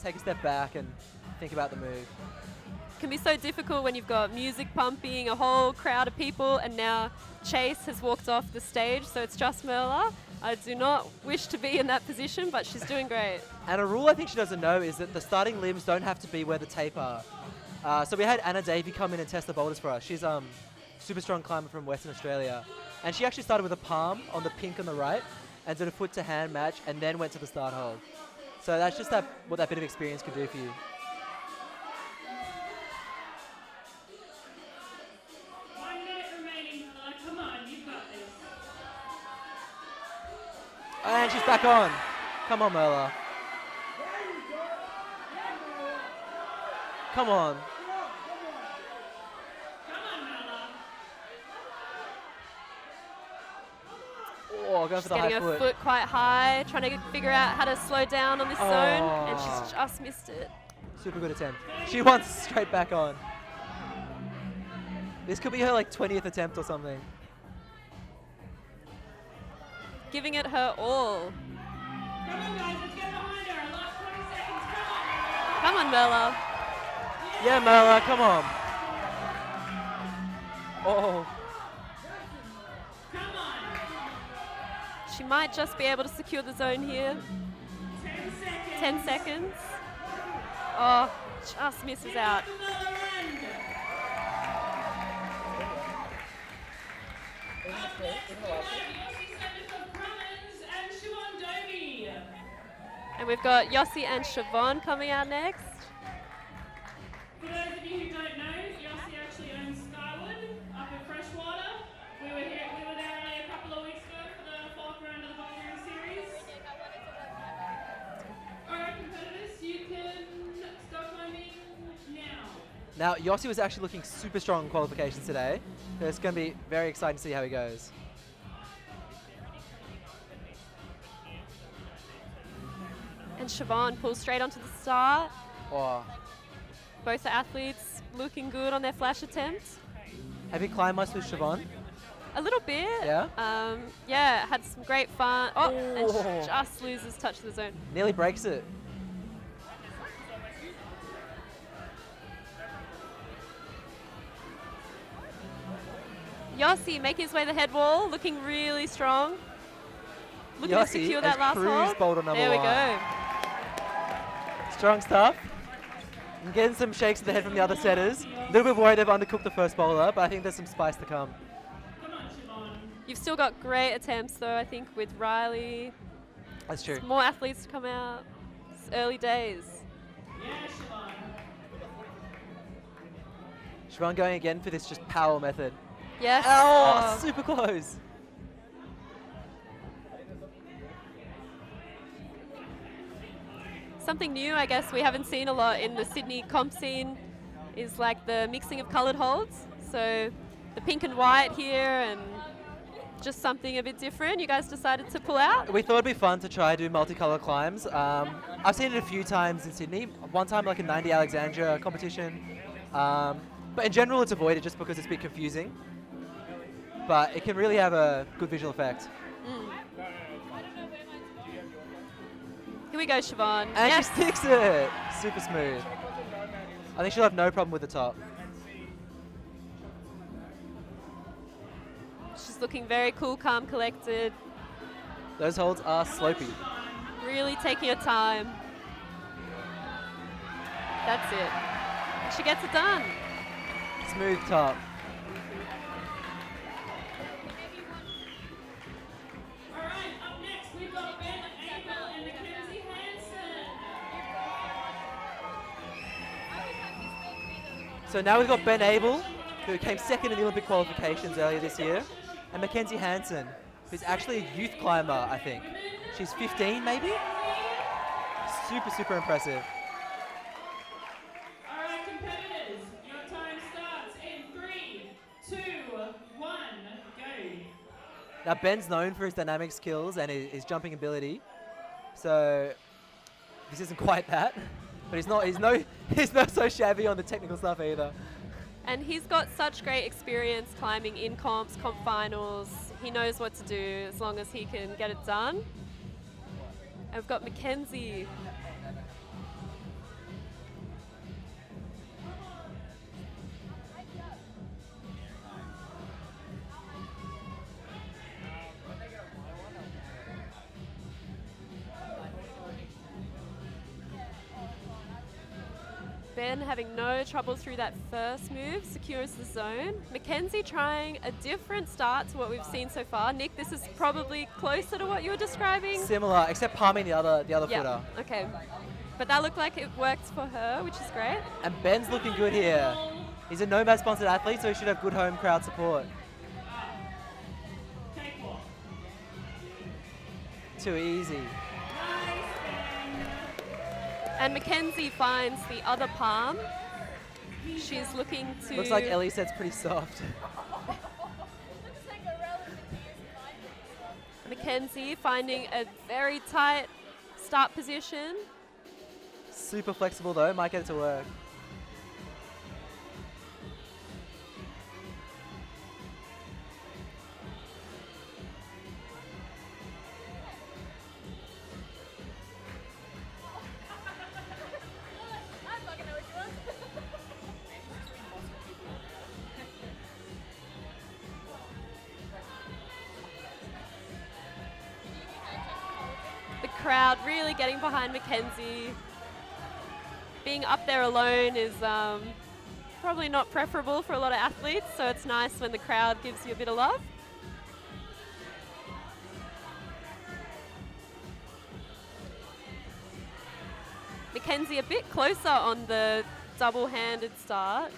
take a step back and think about the move. Can be so difficult when you've got music pumping, a whole crowd of people, and now Chase has walked off the stage, so it's just Merla. I do not wish to be in that position, but she's doing great. And a rule I think she doesn't know is that the starting limbs don't have to be where the tape are. So we had Anna Davey come in and test the boulders for us. She's super strong climber from Western Australia. And she actually started with a palm on the pink on the right and did a foot to hand match and then went to the start hold. So that's just what that bit of experience could do for you. And she's back on. Come on, Merla. Come on. Oh, going for the high foot. Getting her foot quite high, trying to figure out how to slow down on this zone, and she's just missed it. Super good attempt. She wants straight back on. This could be her like 20th attempt or something. Giving it her all. Come on, guys, let's get behind her. Last 20 seconds, Come on, Merla. Yeah, Merla, come on. Oh. Come on. She might just be able to secure the zone here. 10 seconds. 10 seconds. Oh, just misses out. Another round. Up next, we have Yossi Sanders of Cummins and Siobhan Dovey. And we've got Yossi and Siobhan coming out next. For those of you who don't know, Yossi actually owns Skyward up in Freshwater. We were there only a couple of weeks ago for the fourth round of the Bouldering Series. Alright, competitors, you can start climbing now. Now, Yossi was actually looking super strong in qualifications today. It's going to be very exciting to see how he goes. And Siobhan pulls straight onto the start. Oh. Both the athletes looking good on their flash attempts. Have you climbed much with Siobhan? A little bit. Yeah? Yeah, had some great fun. Oh, and she just loses touch of the zone. Nearly breaks it. Yossi making his way to the head wall, looking really strong. Looking to Yossi secure that last cruised hold. boulder number There we one. go. Strong stuff. I'm getting some shakes of the head from the other setters. A little bit worried they've undercooked the first bowler, but I think there's some spice to come. Come on, Siobhan. You've still got great attempts though, I think, with Riley. That's true. More athletes to come out. It's early days. Yeah, Siobhan. Siobhan going again for this just power method. Yes. Oh, super close. Something new, I guess, we haven't seen a lot in the Sydney comp scene is like the mixing of coloured holds. So the pink and white here and just something a bit different. You guys decided to pull out? We thought it'd be fun to try do multicolour climbs. I've seen it a few times in Sydney. One time like a 90 Alexandria competition. But in general it's avoided just because it's a bit confusing. But it can really have a good visual effect. Here we go, Siobhan. And yes. she sticks it! Super smooth. I think she'll have no problem with the top. She's looking very cool, calm, collected. Those holds are slopey. Really taking her time. That's it. She gets it done. Smooth top. Alright, up next we've got Ben Abel and Mackenzie Hansen. So now we've got Ben Abel, who came second in the Olympic qualifications earlier this year, and Mackenzie Hansen, who's actually a youth climber, I think. She's 15, maybe? Super, super impressive. Alright, competitors, your time starts in 3, 2, 1, go. Now Ben's known for his dynamic skills and his jumping ability, so this isn't quite that. But he's not so shabby on the technical stuff either. And he's got such great experience climbing in comps, comp finals. He knows what to do as long as he can get it done. And we've got Mackenzie. Ben having no trouble through that first move, secures the zone. Mackenzie trying a different start to what we've seen so far. Nick, this is probably closer to what you were describing. Similar, except palming the other footer. Okay. But that looked like it worked for her, which is great. And Ben's looking good here. He's a Nomad sponsored athlete, so he should have good home crowd support. Too easy. And Mackenzie finds the other palm. She's looking to... Looks like Ellie said's pretty soft. Mackenzie finding a very tight start position. Super flexible though, might get it to work. The crowd really getting behind Mackenzie. Being up there alone is probably not preferable for a lot of athletes, so it's nice when the crowd gives you a bit of love. Mackenzie a bit closer on the double-handed start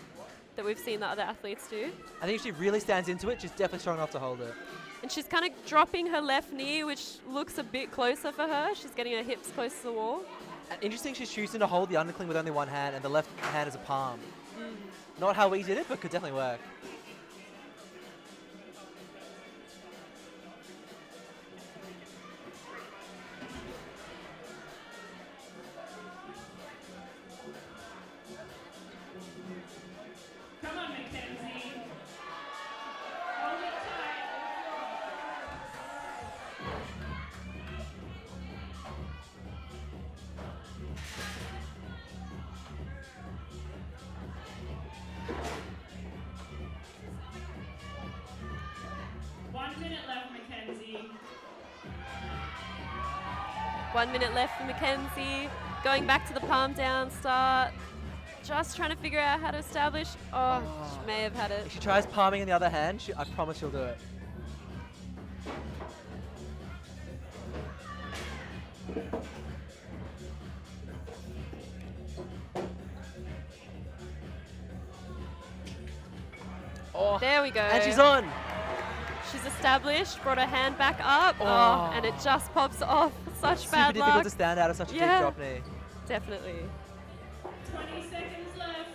that we've seen the other athletes do. I think if she really stands into it, she's definitely strong enough to hold it. And she's kind of dropping her left knee, which looks a bit closer for her. She's getting her hips close to the wall. And interesting, she's choosing to hold the undercling with only one hand, and the left hand is a palm. Not how we did it, but could definitely work. Come on, Mackenzie. Hold it tight. One minute left, Mackenzie. 1 minute left for Mackenzie. Going back to the palm down start. Just trying to figure out how to establish. Oh, she may have had it. If she tries palming in the other hand, I promise she'll do it. Oh, There we go. and she's on. She's established, brought her hand back up. Oh. And it just pops off. Such Super bad difficult luck. to stand out of such a deep Yeah. drop knee. Definitely. 20 seconds left.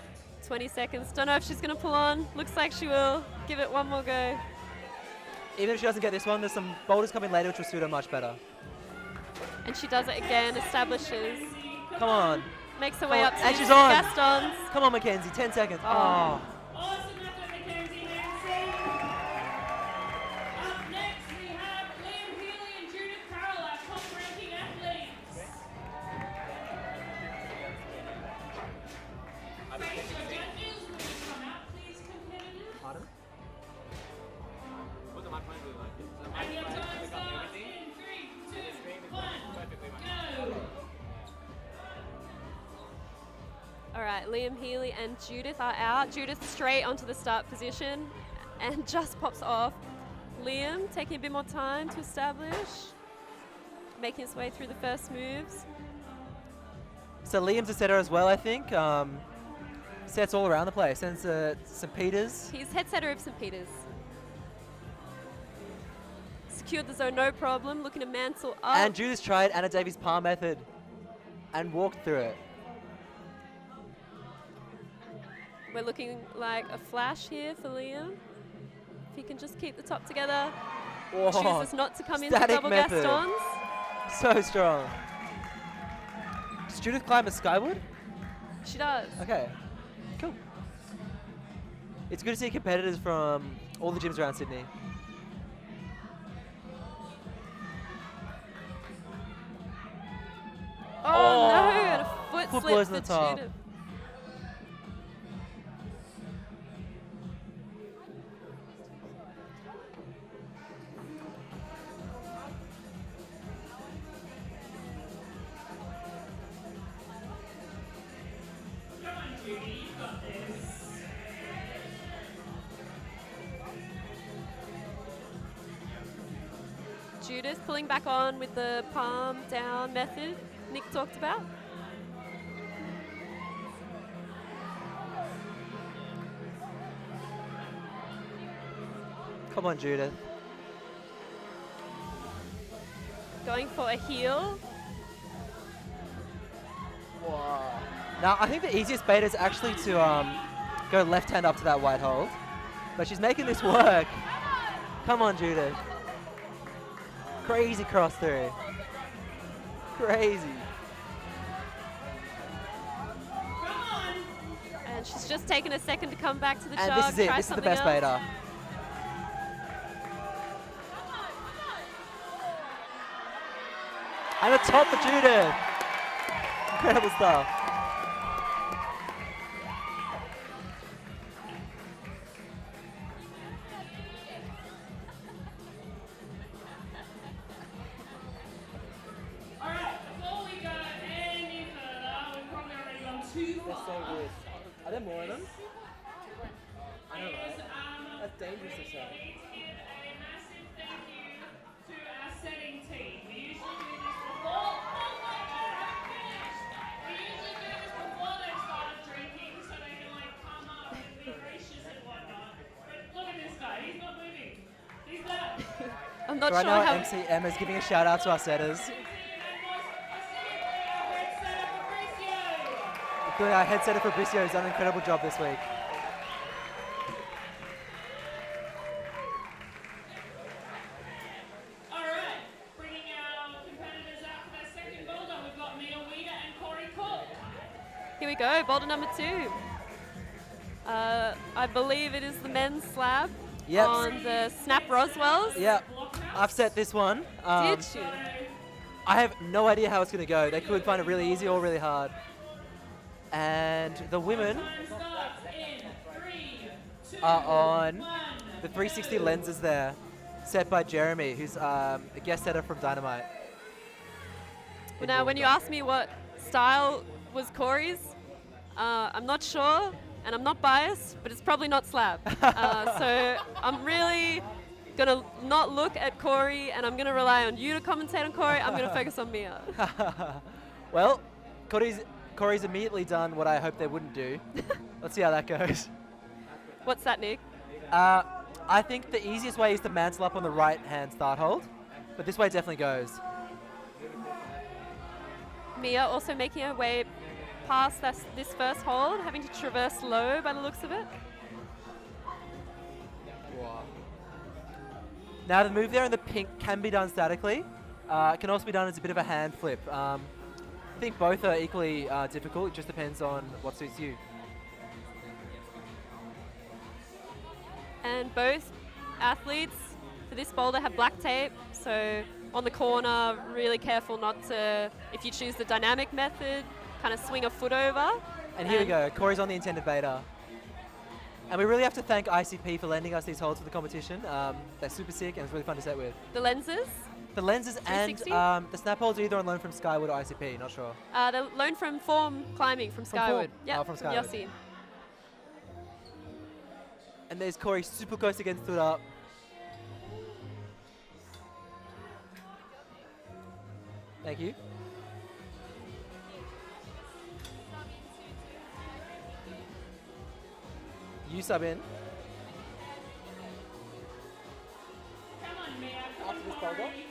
20 seconds. Don't know if she's going to pull on. Looks like she will. Give it one more go. Even if she doesn't get this one, there's some boulders coming later which will suit her much better. And she does it again. Establishes. Come on. Makes her way up to And the she's on. Gastons. Come on, Mackenzie. 10 seconds. Oh. Oh. Awesome effort, Mackenzie Nancy. Up next, we have Liam Healy and Judith Carroll, our top-ranking athletes. Face your judges when you come out, please, competitors. Pardon? And your time starts in 3, 2, 1, go. All right, Liam Healy and Judith are out. Judith straight onto the start position and just pops off. Liam taking a bit more time to establish, making his way through the first moves. So Liam's a setter as well, I think. Sets all around the place. Sends St. Peter's. He's head setter of St. Peter's. Secured the zone, no problem. Looking to mantle up. And Judith tried Anna Davies' palm method and walked through it. We're looking like a flash here for Liam. If he can just keep the top together. Whoa. Chooses not to come into Static double method. Gastons. So strong. Does Judith climb a skyward? She does. Okay, cool. It's good to see competitors from all the gyms around Sydney. Oh, no, and a foot Foot slip blows for on the top. Judith. Come on, Judith pulling back on with the palm down method Nick talked about. Come on, Judith. Going for a heel. Wow. Now, I think the easiest beta is actually to go left hand up to that white hold. But she's making this work. Come on, Judith. Crazy cross through. Crazy. And she's just taken a second to come back to the And jog. this is it. Try This is the something best else. beta. And a top for Judith. Incredible stuff. All right, before we go any further, we've probably already gone too They're far. so good. Are there more of them? I don't know. Is, That's dangerous to say. we need to give a massive thank you to our setting team. We usually do this before. We usually do this before they've started drinking, so they can like come up and be gracious and whatnot. But look at this guy. He's not moving. He's there. I'm not Right sure now, how. MC Emma's giving a shout out to our setters. Our head setter Fabricio has done an incredible job this week. All right, bringing our competitors out for their second boulder. We've got Mia Weeder and Corey Cook. Here we go, boulder number 2. I believe it is the men's slab Yep. on the Snap Roswells. Yeah, I've set this one. Did you? I have no idea how it's going to go. They could find it really easy or really hard. And the women Time starts in 3, 2, are on 1. the 360 lenses there, set by Jeremy, who's a guest setter from Dynamite. Well, now, when you ask me what style was Corey's, I'm not sure, and I'm not biased, but it's probably not slab. So I'm really going to not look at Corey, and I'm going to rely on you to commentate on Corey. I'm going to focus on Mia. Well, Corey's immediately done what I hoped they wouldn't do. Let's see how that goes. What's that, Nick? I think the easiest way is to mantle up on the right hand start hold, but this way definitely goes. Mia also making her way past this first hold, having to traverse low by the looks of it. Now the move there in the pink can be done statically. It can also be done as a bit of a hand flip. I think both are equally difficult. It just depends on what suits you. And both athletes for this boulder have black tape, so on the corner, really careful not to, if you choose the dynamic method, kind of swing a foot over. And here we go. Corey's on the intended beta. And we really have to thank ICP for lending us these holds for the competition. They're super sick and it's really fun to set with. The lenses, The lenses and 360? the snap holds are either on loan from Skyward or ICP, not sure. they're loaned from Form Climbing from Skyward. Form? Yeah, Oh, from Skyward. Yossi. And there's Corey super close again, stood up. Thank you. You sub in. Come on, Mia. Come After on, this boulder. Corey.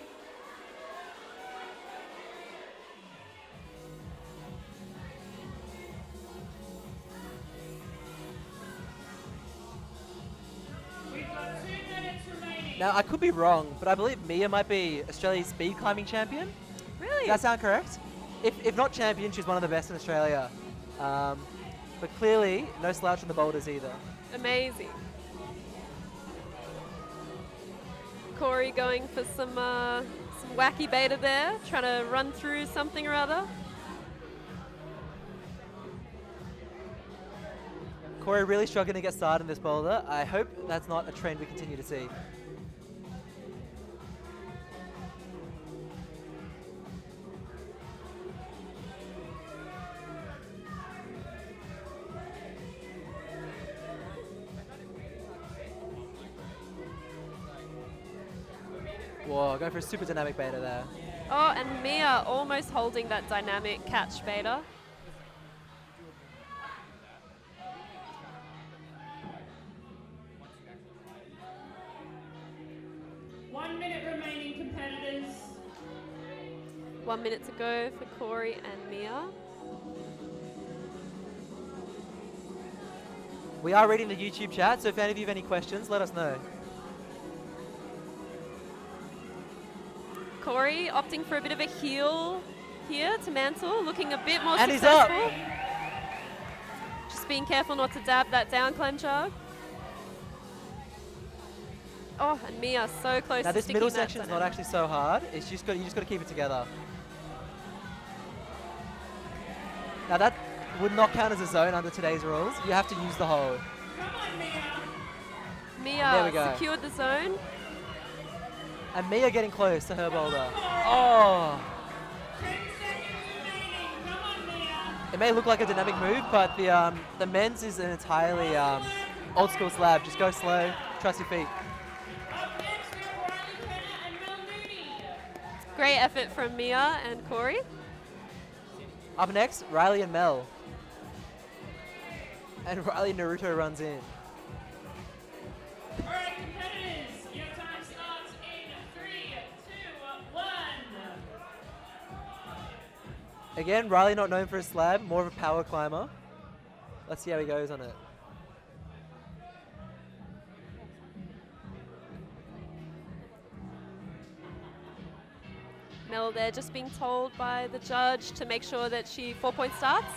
We've got 2 minutes remaining. Now, I could be wrong, but I believe Mia might be Australia's speed climbing champion. Really? Does that sound correct? If not champion, she's one of the best in Australia. But clearly, no slouch on the boulders either. Amazing. Corey going for some wacky beta there, trying to run through something or other. Corey really struggling to get started in this boulder. I hope that's not a trend we continue to see. Whoa, going for a super dynamic beta there. Oh, and Mia almost holding that dynamic catch beta. One minute remaining, competitors. 1 minute to go for Corey and Mia. We are reading the YouTube chat, so if any of you have any questions, let us know. Corey opting for a bit of a heel here to mantle, looking a bit more And he's up. successful. Just being careful not to dab that down climb jug. Oh, and Mia so close Now to this sticking middle that section is not dynamic. actually so hard. It's just you just got to keep it together. Now that would not count as a zone under today's rules. You have to use the hold. Come on, Mia. There we Mia go. secured the zone. And Mia getting close to her boulder. Oh! 10 seconds remaining. Come on, Mia. It may look like a dynamic move, but the men's is an entirely old school slab. Just go slow, trust your feet. Up next, we have Riley Penner and Mel Mooney. Great effort from Mia and Corey. Up next, Riley and Mel. And Riley Naruto runs in. All right, competitors, your time starts in 3, 2, 1. Again, Riley not known for his slab, more of a power climber. Let's see how he goes on it. Mel there just being told by the judge to make sure that she 4-point starts.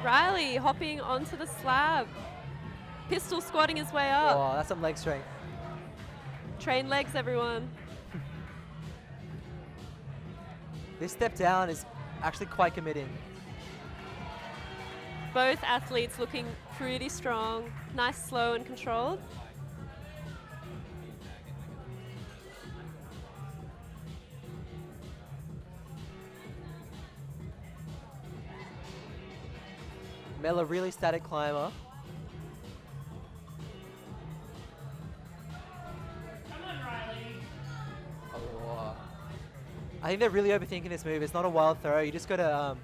Riley hopping onto the slab. Pistol squatting his way up. Oh, that's some leg strength. Train legs, everyone. This step down is actually quite committing. Both athletes looking pretty strong. Nice, slow and controlled. Mel, a really static climber. Come on, Riley. Oh. I think they're really overthinking this move. It's not a wild throw. You just gotta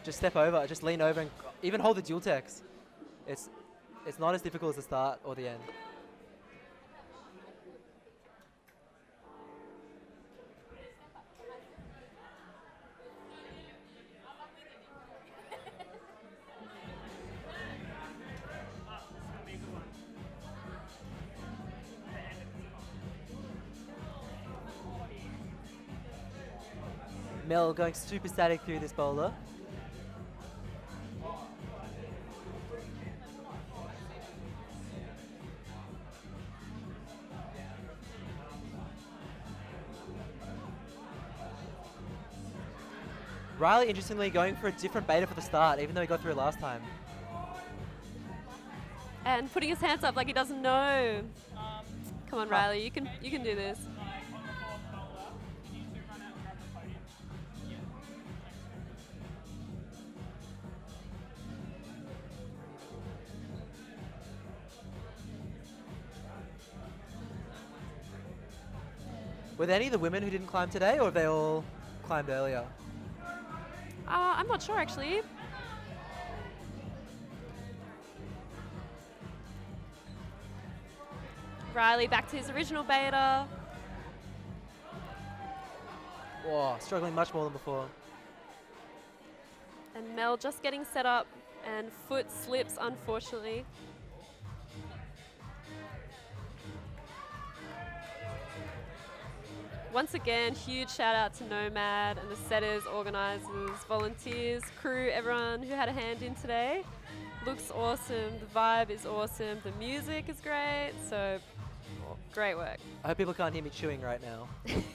just step over, just lean over, and even hold the dual text. It's not as difficult as the start or the end. Mel going super static through this boulder. Riley, interestingly, going for a different beta for the start, even though he got through it last time. And putting his hands up like he doesn't know. Come on, Riley, you can do this. Were there any of the women who didn't climb today, or have they all climbed earlier? I'm not sure, actually. Riley back to his original beta. Whoa, struggling much more than before. And Mel just getting set up and foot slips, unfortunately. Once again, huge shout out to Nomad and the setters, organizers, volunteers, crew, everyone who had a hand in today. Looks awesome, the vibe is awesome, the music is great, so great work. I hope people can't hear me chewing right now. 1 minute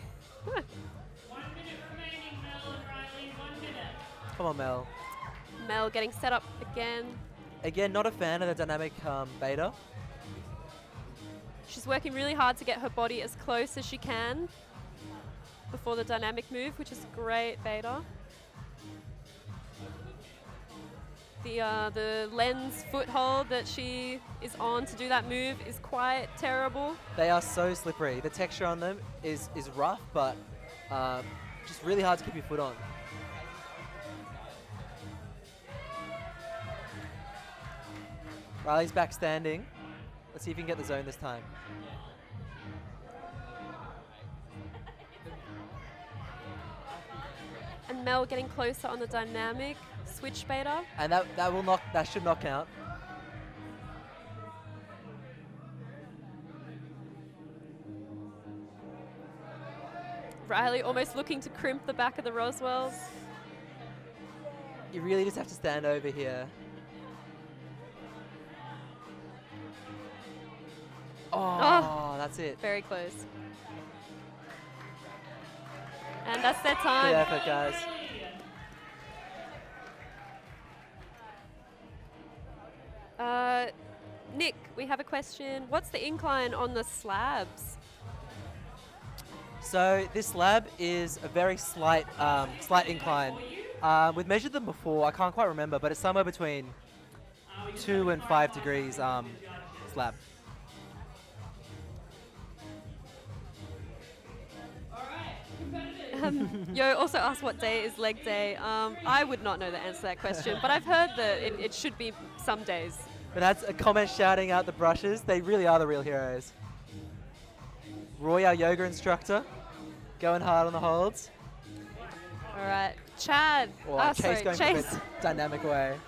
remaining, Mel and Riley. 1 minute. Come on, Mel. Mel getting set up again. Again, not a fan of the dynamic beta. She's working really hard to get her body as close as she can before the dynamic move, which is great beta. The lens foothold that she is on to do that move is quite terrible. They are so slippery. The texture on them is rough, but just really hard to keep your foot on. Riley's back standing. Let's see if he can get the zone this time. And Mel getting closer on the dynamic switch beta. And that should not count. Riley almost looking to crimp the back of the Roswells. You really just have to stand over here. Oh, that's it. Very close. And that's their time. Good effort, guys. Nick, we have a question. What's the incline on the slabs? So this slab is a very slight incline. We've measured them before. I can't quite remember, but it's somewhere between 2 and 5 degrees slab. Yo also asked what day is leg day. I would not know the answer to that question, but I've heard that it should be some days. But that's a comment shouting out the brushes. They really are the real heroes. Roy, our yoga instructor, going hard on the holds. All right, Chad. Chase going Chase. from a dynamic way.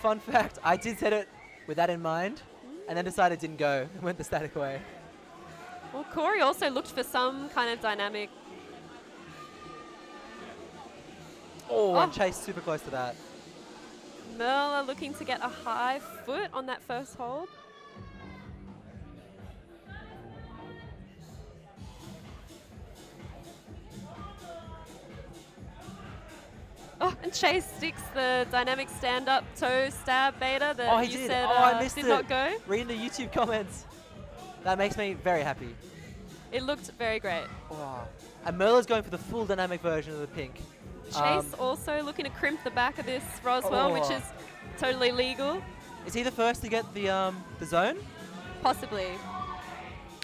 Fun fact, I did set it with that in mind, and then decided it didn't go. It went the static way. Well, Corey also looked for some kind of dynamic. And Chase super close to that. Merle are looking to get a high foot on that first hold. Oh, and Chase sticks the dynamic stand-up toe stab beta that he you did. said I missed did it. not go. Reading the YouTube comments. That makes me very happy. It looked very great. Oh. And Merle's going for the full dynamic version of the pink. Chase also looking to crimp the back of this Roswell, which is totally legal. Is he the first to get the zone? Possibly,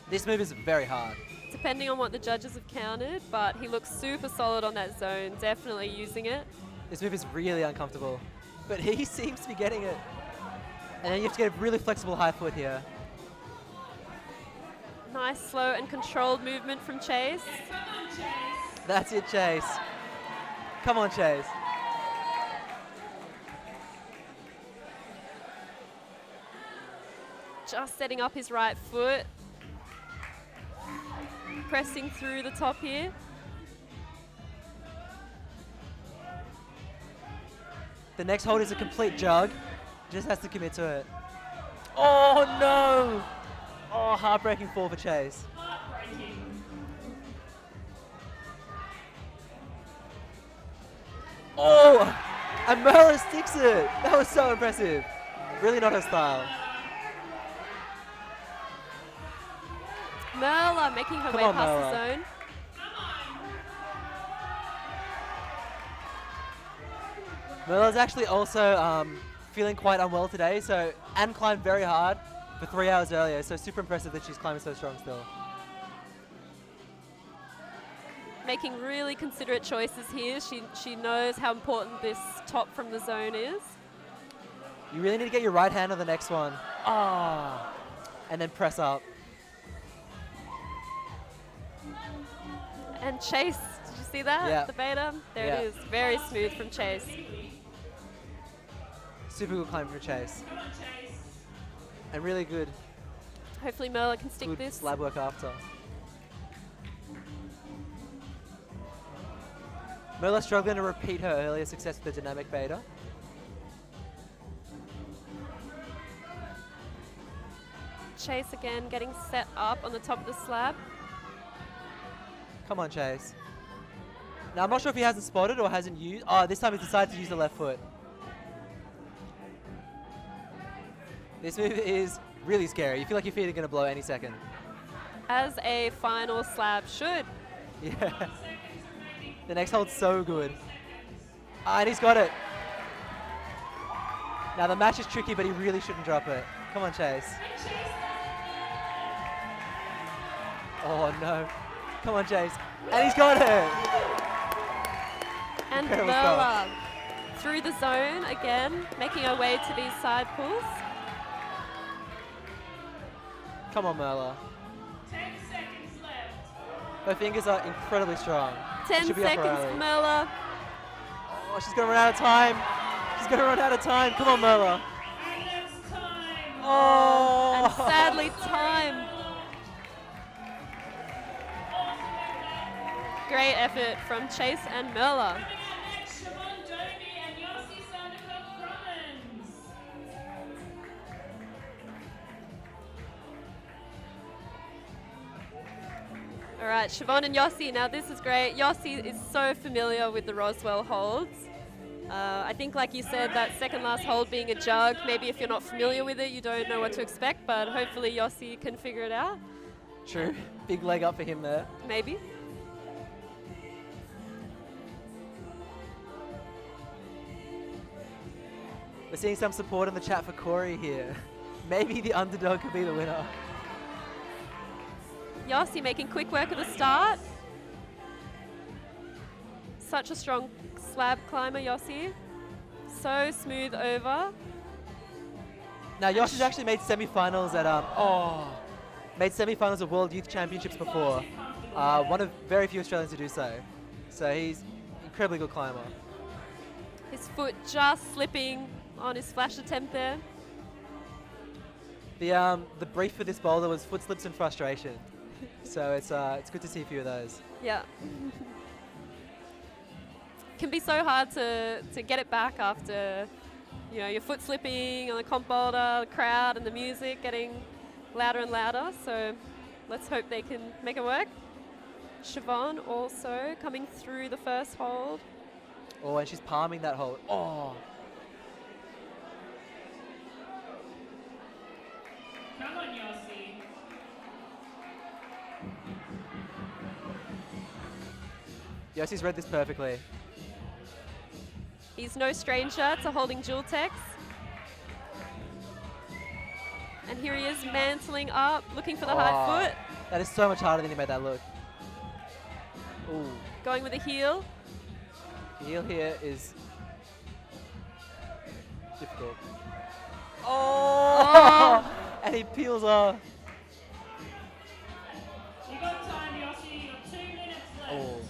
This move is very hard. depending on what the judges have counted, but he looks super solid on that zone, definitely using it. This move is really uncomfortable, but he seems to be getting it. And then you have to get a really flexible high foot here. Nice, slow and controlled movement from Chase. That's it, Chase. Come on, Chase. Just setting up his right foot. Pressing through the top here. The next hold is a complete jug. Just has to commit to it. Oh, no! Oh, heartbreaking fall for Chase. Oh! And Merle sticks it! That was so impressive. Really not her style. Merle making her way on, past Merle. the zone. Merle's actually also feeling quite unwell today, and climbed very hard for 3 hours earlier, so super impressive that she's climbing so strong still. Making really considerate choices here. She knows how important this top from the zone is. You really need to get your right hand on the next one. And then press up. And Chase, did you see that? Yeah. The beta? There Yeah. it is. Very smooth from Chase. Super good climb from Chase. And really good, Hopefully Merle can stick this. slab work after. Merle's struggling to repeat her earlier success with the dynamic beta. Chase again getting set up on the top of the slab. Come on, Chase. Now, I'm not sure if he hasn't spotted or hasn't used. This time he decided to use the left foot. This move is really scary. You feel like your feet are going to blow any second. As a final slab should. Yeah. The next hold's so good. And he's got it. Now the match is tricky, but he really shouldn't drop it. Come on, Chase. Oh no. Come on, Chase. And he's got her. And Incredible Merla through the zone again, making her way to these side pulls. Come on, Merla. 10 seconds left. Her fingers are incredibly strong. 10 Should be up her seconds, alley. Merla. Oh, she's gonna run out of time. She's gonna run out of time. Come on, Merla. And it's time. Oh. And sadly, time. Great effort from Chase and Merla. Coming out next, Siobhan Doby and Yossi Sandercock-Brummins. All right, Siobhan and Yossi. Now this is great. Yossi is so familiar with the Roswell holds. I think, like you said, that second last hold being a jug, maybe if you're not familiar with it, you don't know what to expect, but hopefully Yossi can figure it out. True. Big leg up for him there. Maybe. We're seeing some support in the chat for Corey here. Maybe the underdog could be the winner. Yossi making quick work of the start. Such a strong slab climber, Yossi. So smooth over. Now, Yossi's actually made semi-finals at made semi-finals of World Youth Championships before. One of very few Australians to do so. So he's incredibly good climber. His foot just slipping on his flash attempt there. The brief for this boulder was foot slips and frustration. So it's good to see a few of those. Yeah. Can be so hard to get it back after, you know, your foot slipping on the comp boulder, the crowd and the music getting louder and louder. So let's hope they can make it work. Siobhan also coming through the first hold. Oh, and she's palming that hold. Oh. Come on, Yossi. Yossi's read this perfectly. He's no stranger to holding dual techs. And here he is mantling up, looking for the hard foot. That is so much harder than he made that look. Ooh. Going with a heel. The heel here is difficult. Oh! And he peels off. You got time, Yossi. You got 2 minutes left. Oh.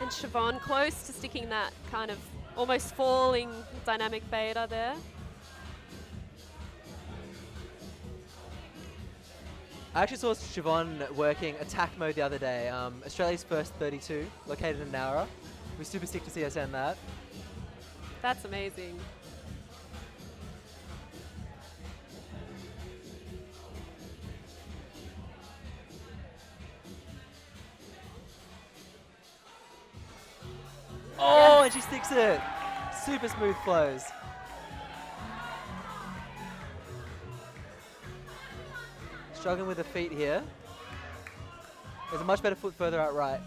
And Siobhan close to sticking that kind of almost falling dynamic beta there. I actually saw Siobhan working attack mode the other day. Australia's first 32, located in Nowra. We're super sick to see her send that. That's amazing. Oh, and she sticks it. Super smooth flows. Struggling with the feet here. There's a much better foot further out right.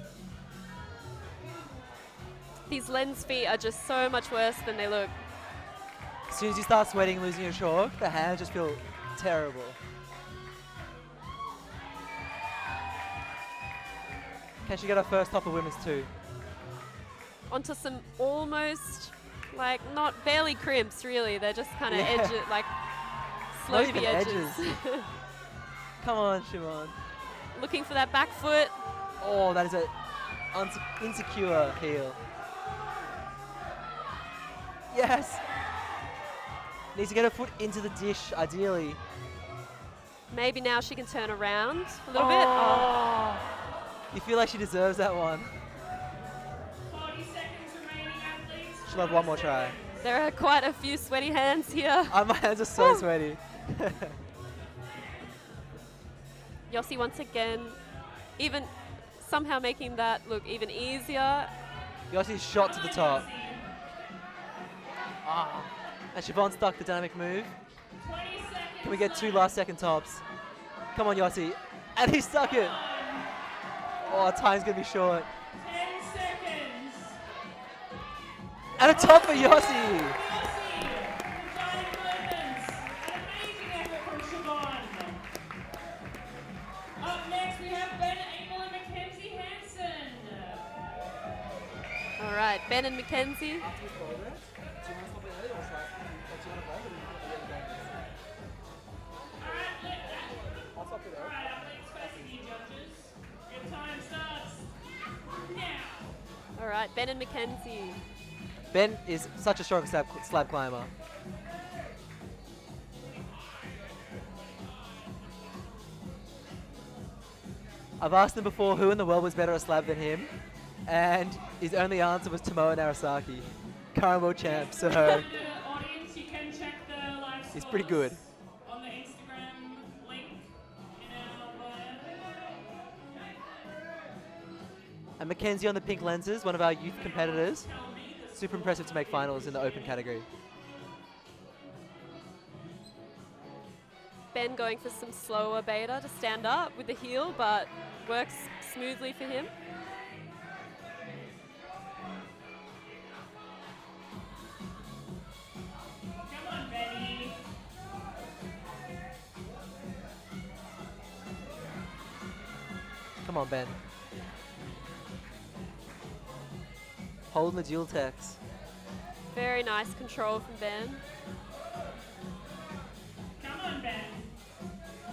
These lens feet are just so much worse than they look. As soon as you start sweating, losing your chalk, the hands just feel terrible. Can she get her first top of women's too? Onto some almost, like, not barely crimps really. They're just kind of edges, like Not slopey even edges. Come on, Siobhan. Looking for that back foot. Oh, that is a insecure heel. Yes! Needs to get her foot into the dish, ideally. Maybe now she can turn around a little bit. Oh. You feel like she deserves that one. 40 seconds remaining, athletes. She'll have one more try. There are quite a few sweaty hands here. My hands are so sweaty. Yossi once again, even somehow making that look even easier. Yossi's shot to the top. And Siobhan stuck the dynamic move. 20 seconds. Can we get 2 last second tops? Come on, Yossi. And he stuck it. Oh, time's going to be short. 10 seconds. And a top for Yossi. Yossi, Giant Ben and Mackenzie. Alright, athletes facing you judges. Your time starts now. All right, Ben and Mackenzie. Ben is such a strong slab climber. I've asked him before who in the world was better at slab than him, and his only answer was Tomoe Narasaki, current world champ. So The audience, you can check the live he's pretty scores good. on the Instagram link in our bio. And Mackenzie on the pink lenses, one of our youth competitors. Super impressive to make finals in the open category. Ben going for some slower beta to stand up with the heel, but works smoothly for him. Come on, Betty. Come on, Ben. Holding the dual techs. Very nice control from Ben. Come on, Ben.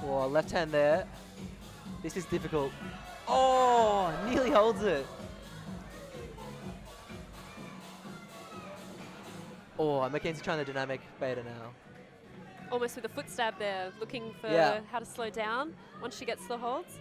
Oh, left hand there. This is difficult. Oh, nearly holds it. Oh, Mackenzie trying the dynamic beta now. Almost with a foot stab there, looking for Yeah. how to slow down once she gets the holds.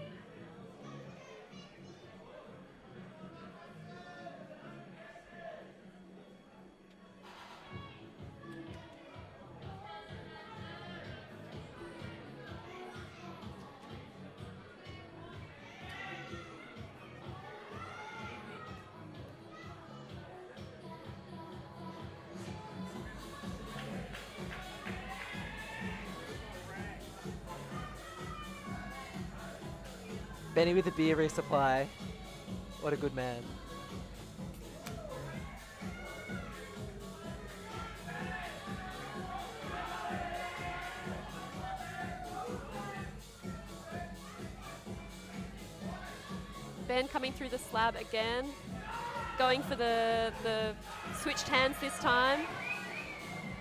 Benny with the beer resupply. What a good man. Ben coming through the slab again, going for the switched hands this time.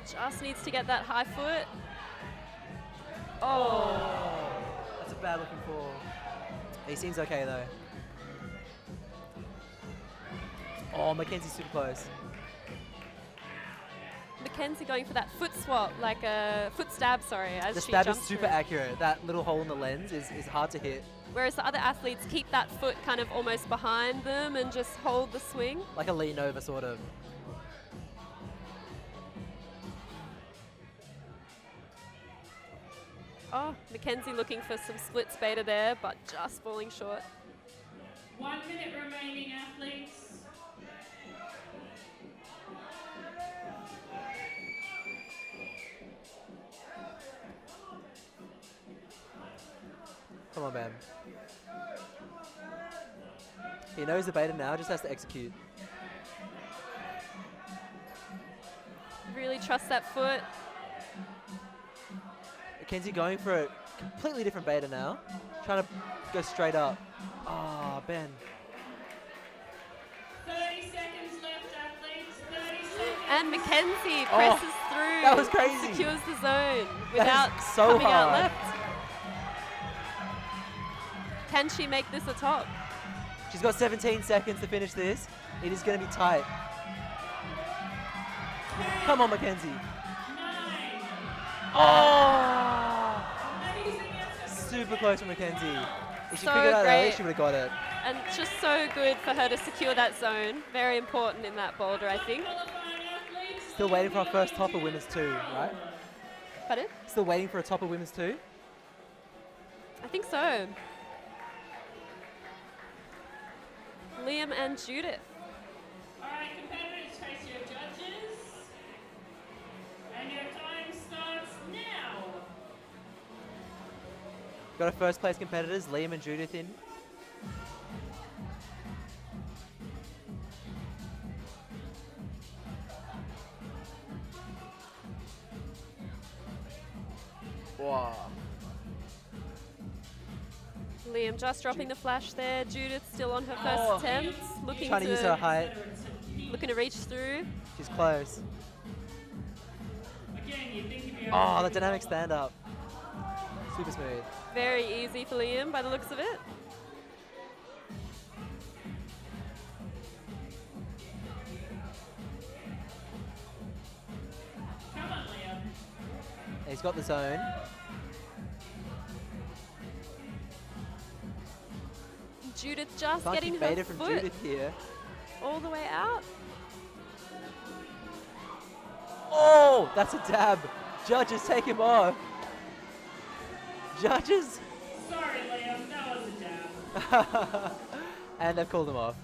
Just needs to get that high foot. Oh, That's a bad looking fall. He seems okay though. Oh, Mackenzie's super close. Mackenzie going for that foot swap, like a foot stab, sorry, as The she stab is jumps super through. accurate. That little hole in the lens is hard to hit. Whereas the other athletes keep that foot kind of almost behind them and just hold the swing. Like a lean over sort of. Oh, Mackenzie looking for some splits beta there, but just falling short. 1 minute remaining, athletes. Come on, man. He knows the beta now, just has to execute. Really trust that foot. Mackenzie going for a completely different beta now. Trying to go straight up. Ah, Ben. 30 seconds left, athletes. 30 seconds. And Mackenzie Oh, presses through. that was and crazy. Secures the zone That without is so coming out hard. left. Can she make this a top? She's got 17 seconds to finish this. It is going to be tight. Come on, Mackenzie. 9. Oh! Amazing effort. Super close from Mackenzie. If she So figured it out earlier, great. she would have got it. And just so good for her to secure that zone. Very important in that boulder, I think. Qualifying athletes. Still waiting for our first top of women's 2, right? Pardon? Still waiting for a top of women's 2? I think so. Liam and Judith. All right, competitors, face your judges. And your time starts now. Got our first place competitors, Liam and Judith in. Wow. Liam just dropping the flash there. Judith still on her first Oh. attempt. Looking Trying to use her height. Consider it to be looking to reach through. She's close. Again, you think you'd be Oh, the dynamic stand up. Super smooth. Very easy for Liam by the looks of it. Come on, Liam. He's got the zone. Judith just Can't getting keep her beta from foot Judith here. all the way out. Oh, that's a dab. Judges, take him off. Judges. Sorry, Liam. That was a dab. And they've called him off.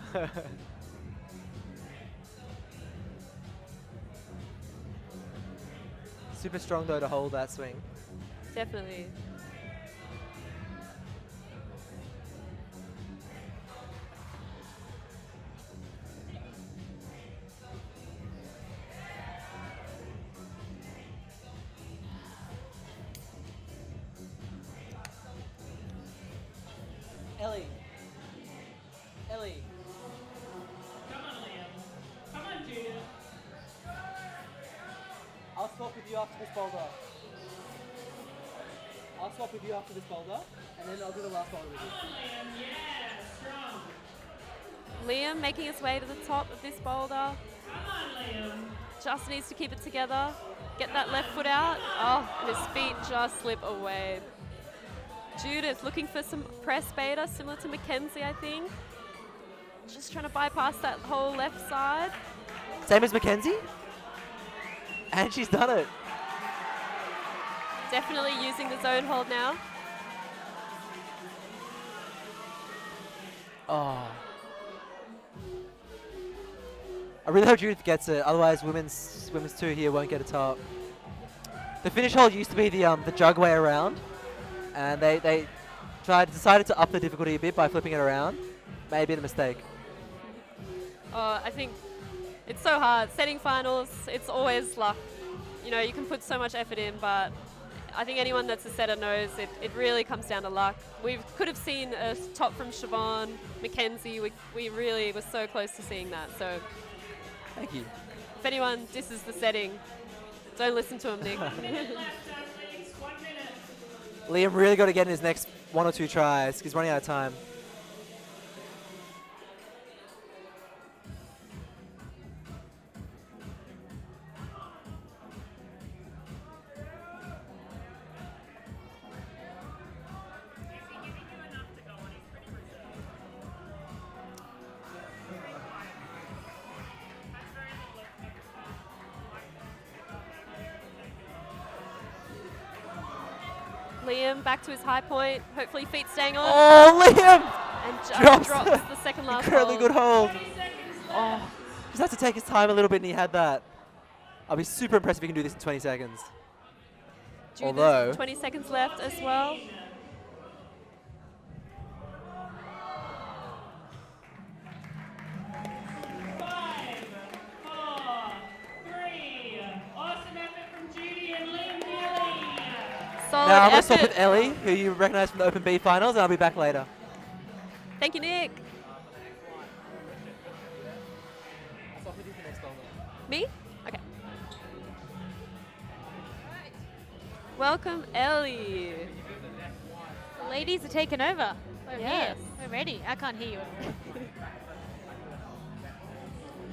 Super strong though to hold that swing. Definitely. Ellie. Ellie. Come on, Liam. Come on, Judith. I'll swap with you after this boulder. I'll swap with you after this boulder, and then I'll do the last boulder with you. Come on, Liam. Yeah, strong. Liam making his way to the top of this boulder. Come on, Liam. Just needs to keep it together. Get that left foot out. Oh, and his feet just slip away. Judith looking for some press beta, similar to Mackenzie, I think. Just trying to bypass that whole left side. Same as Mackenzie? And she's done it. Definitely using the zone hold now. Oh. I really hope Judith gets it, otherwise women's 2 here won't get a top. The finish hold used to be the jug way around, and they decided to up the difficulty a bit by flipping it around. Maybe a mistake. I think it's so hard. Setting finals, it's always luck. You know, you can put so much effort in, but I think anyone that's a setter knows it really comes down to luck. We could have seen a top from Siobhan, Mackenzie. We really were so close to seeing that. So Thank you. if anyone disses the setting, don't listen to him, Nick. 1 minute left, athletes. 1 minute. Liam really got to get in his next 1 or 2 tries. He's running out of time. Liam back to his high point. Hopefully feet staying on. Oh, Liam! And drops drops the second last Incredibly hold. good hold. 30 seconds left. Oh, just have to take his time a little bit, and he had that. I'll be super impressed if he can do this in 20 seconds. Judith, Although- 20 seconds left as well. Five, four, three. Awesome effort from Judy and Liam Healy. Solid Now I'm going to effort. stop with Ellie, who you recognise from the Open B finals, and I'll be back later. Thank you, Nick. I'll stop with you for next boulder. Me? Okay. Welcome, Ellie. The ladies are taking over. We're Yes. here. We're ready. I can't hear you.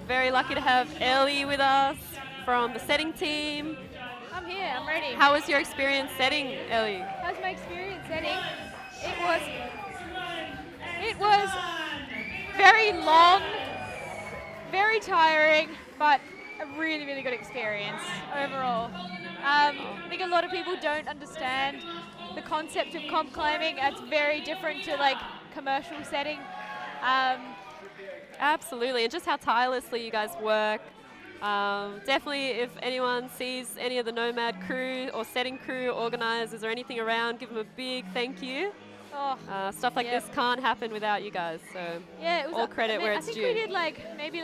Very lucky to have Ellie with us from the setting team. I'm here. I'm ready. How was your experience setting, Ellie? How's my experience setting? It was very long, very tiring, but a really, really good experience overall. I think a lot of people don't understand the concept of comp climbing. It's very different to like commercial setting. Absolutely, and just how tirelessly you guys work. Definitely, if anyone sees any of the Nomad crew or setting crew organizers or anything around, give them a big thank you. Oh, Stuff like Yeah. this can't happen without you guys. So yeah, it was all credit where it's I think due. we did maybe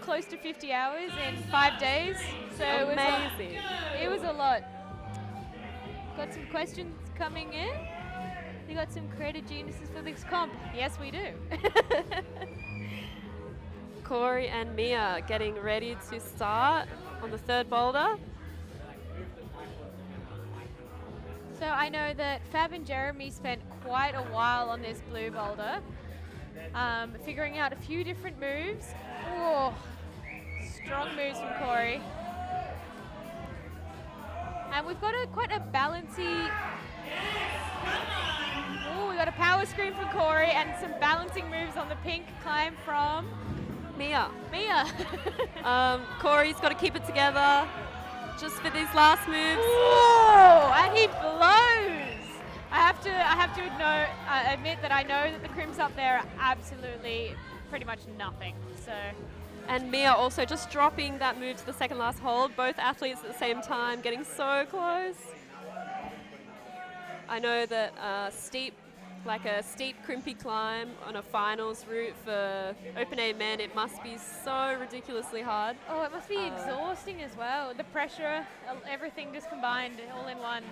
close to 50 hours in 5 days. So it was Amazing. It was a lot. Got some questions coming in. You got some creative geniuses for this comp? Yes, we do. Corey and Mia getting ready to start on the third boulder. So I know that Fab and Jeremy spent quite a while on this blue boulder, figuring out a few different moves. Oh, strong moves from Corey. And we've got quite a balancy. Oh, we got a power screen from Corey and some balancing moves on the pink climb from Mia. Mia. Corey's got to keep it together just for these last moves. Whoa, and he blows. I have to admit that I know that the crimps up there are absolutely pretty much nothing. So. And Mia also just dropping that move to the second last hold. Both athletes at the same time, getting so close. I know that a steep crimpy climb on a finals route for Open A men, it must be so ridiculously hard. Oh, it must be exhausting as well. The pressure, everything just combined all in one.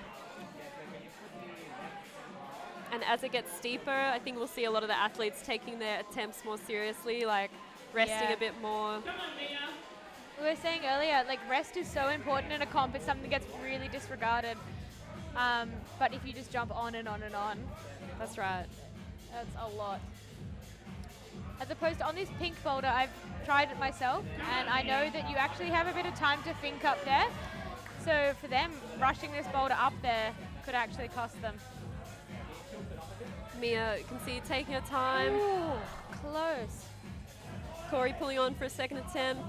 And as it gets steeper, I think we'll see a lot of the athletes taking their attempts more seriously, like resting a bit more. Come on, Mia. We were saying earlier, like rest is so important in a comp. It's something that gets really disregarded. But if you just jump on and on and on, That's right. that's a lot. As opposed to on this pink boulder, I've tried it myself, and I know that you actually have a bit of time to think up there. So for them, rushing this boulder up there could actually cost them. Mia, you can see taking her time. Ooh, close. Corey pulling on for a second attempt.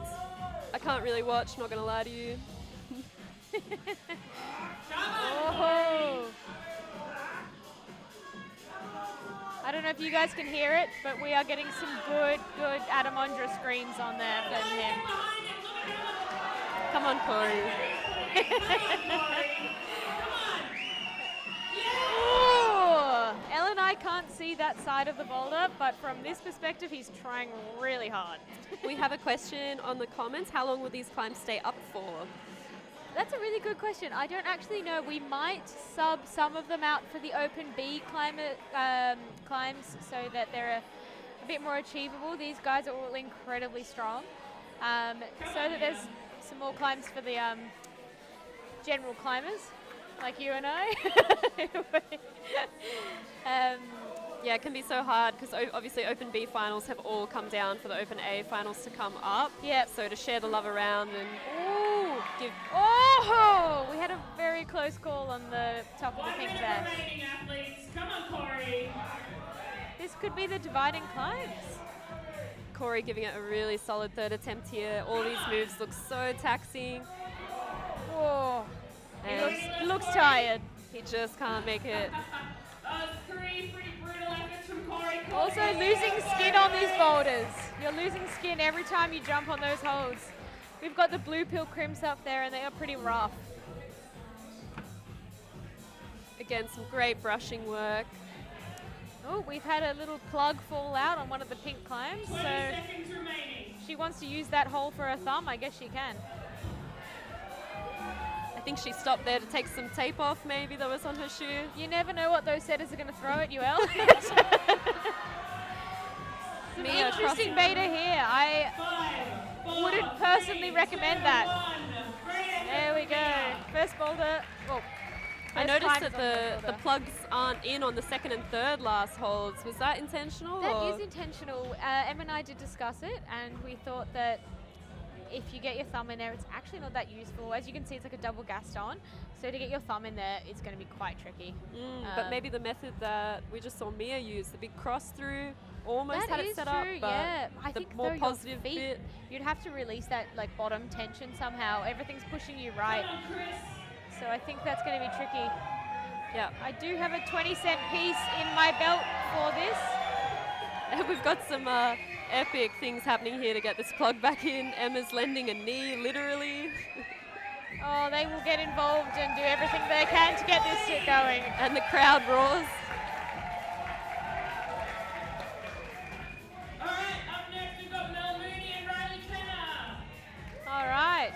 I can't really watch, not gonna lie to you. Oh. I don't know if you guys can hear it, but we are getting some good Adamondra screams on there from him. Come on, Corey. Ooh. Ellen and I can't see that side of the boulder, but from this perspective, he's trying really hard. We have a question on the comments. How long will these climbs stay up for? That's a really good question. I don't actually know. We might sub some of them out for the Open B climbs so that they're a bit more achievable. These guys are all incredibly strong. So that there's some more climbs for the general climbers, like you and I. Yeah, it can be so hard because obviously Open B finals have all come down for the Open A finals to come up. Yep. So to share the love around and give. Oh, we had a very close call on the top of the pink there. Remaining athletes. Come on, Corey. This could be the dividing climbs. Corey giving it a really solid third attempt here. All these moves look so taxing. Whoa. And He looks tired. he just can't make it. Three pretty brutal efforts from Corey. Also losing skin on these boulders. You're losing skin every time you jump on those holds. We've got the blue pill crimps up there and they are pretty rough. Again, some great brushing work. Oh, we've had a little plug fall out on one of the pink climbs. 20 So seconds remaining. she wants to use that hole for her thumb. I guess she can. I think she stopped there to take some tape off maybe that was on her shoe. You never know what those setters are going to throw at you, Elle. Some Mia interesting crossing. beta here. I 5, 4, wouldn't personally 3, recommend 2, that. 1. Great There we effort, go. Mia. First boulder. Well, I first noticed climbs that on the boulder. plugs aren't in on the second and third last holds. Was that intentional? That or? is intentional. Em and I did discuss it, and we thought that if you get your thumb in there, it's actually not that useful. As you can see, it's like a double Gaston. So to get your thumb in there, it's going to be quite tricky. But maybe the method that we just saw Mia use, the big cross through, almost That had is it set true, up, but yeah. I the think more though your positive feet, bit. you'd have to release that like bottom tension somehow. Everything's pushing you right. Come on, Chris. So I think that's going to be tricky. Yeah. I do have a 20-cent piece in my belt for this. We've got some epic things happening here to get this plug back in. Emma's lending a knee, literally. Oh, they will get involved and do everything they can to get this shit going. And the crowd roars. All right, up next we've got Mel Mooney and Riley Kenner. All right.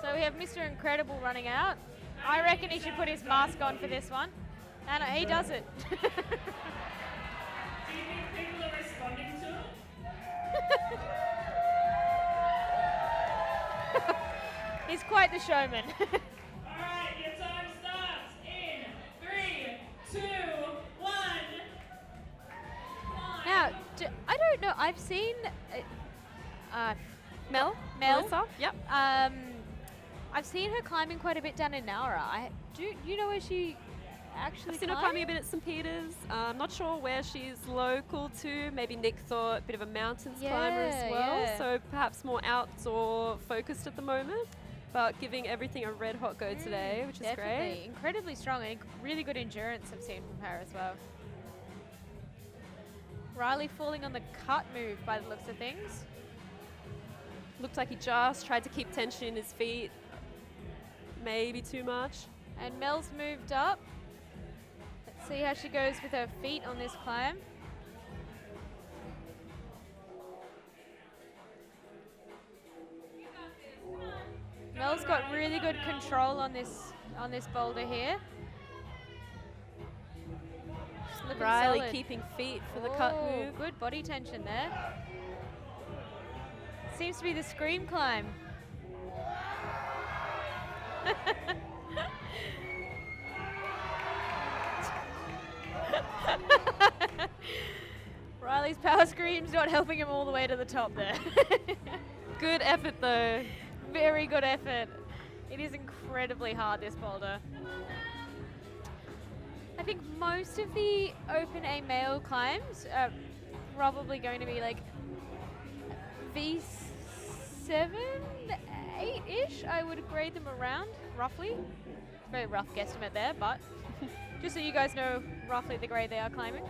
So we have Mr. Incredible running out. I reckon he should put his mask on for this one. And he does it. Do you think people are responding to it? He's quite the showman. Alright, your time starts in 3, 2, 1. Now, I don't know. I've seen Mel? Mel? Melissa? Yep. I've seen her climbing quite a bit down in Nowra. Do you know where she actually I've seen her climbing a bit at St. Peter's. I'm not sure where she's local to. Maybe Nick thought a bit of a mountains climber as well. Yeah. So perhaps more outdoor focused at the moment. But giving everything a red hot go today, which is Definitely. great. Incredibly strong and really good endurance I've seen from her as well. Riley falling on the cut move by the looks of things. Looked like he just tried to keep tension in his feet. Maybe too much. And Mel's moved up. Let's see how she goes with her feet on this climb. Mel's got really good control on this boulder here. She's looking Riley solid. keeping feet for the cut Oh, move. good body tension there. Seems to be the scream climb. Riley's power scream's not helping him all the way to the top there. Good effort though. Very good effort. It is incredibly hard, this boulder. I think most of the open A male climbs are probably going to be like V7, 8-ish. I would grade them around, roughly. Very rough guesstimate there, but just so you guys know roughly the grade they are climbing.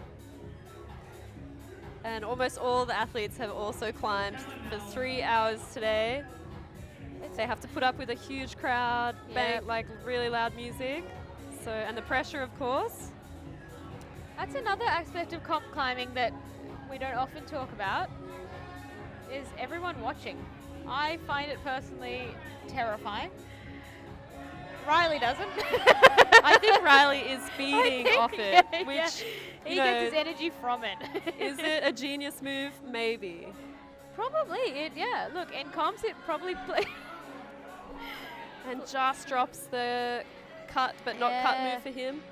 And almost all the athletes have also climbed for 3 hours today. They have to put up with a huge crowd, Yep. like really loud music. So, and the pressure, of course. That's another aspect of comp climbing that we don't often talk about, is everyone watching. I find it personally terrifying. Riley doesn't. I think Riley is feeding off it, yeah, which, yeah. you He know, gets his energy from it. is it a genius move? Maybe. Probably, yeah. Look, in comps it probably play. And just drops the cut, but not cut Yeah. move for him.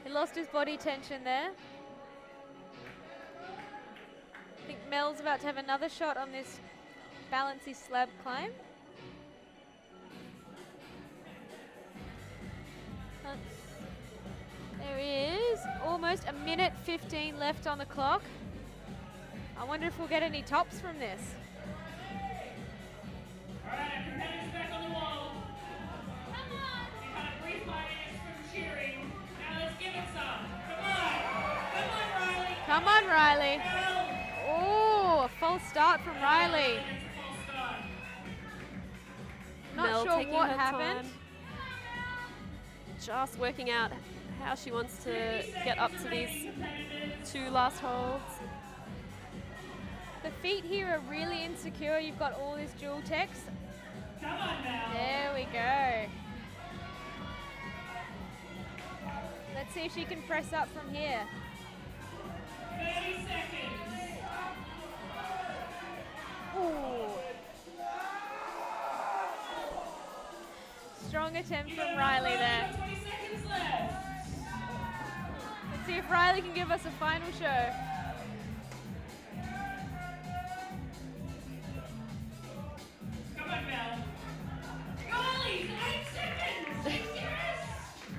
He lost his body tension there. I think Mel's about to have another shot on this balancy slab climb. There is almost a minute 15 left on the clock. I wonder if we'll get any tops from this. Alright, competitors back on the wall. Come on! We kind of refinance from cheering. Now let's give it some. Come on! Come on, Riley! Come on, Riley. Go! Oh, a false start from Riley. It's a false start. Not Mel sure taking what her happened. time. Just working out how she wants to get up to these 2 last holds. The feet here are really insecure. You've got all this dual text. Come on now. There we go. Let's see if she can press up from here. 30 seconds. Ooh. Strong attempt from Riley there. 20 seconds left. Let's see if Riley can give us a final show. Come on, Mel. Riley, 8 seconds. Yes.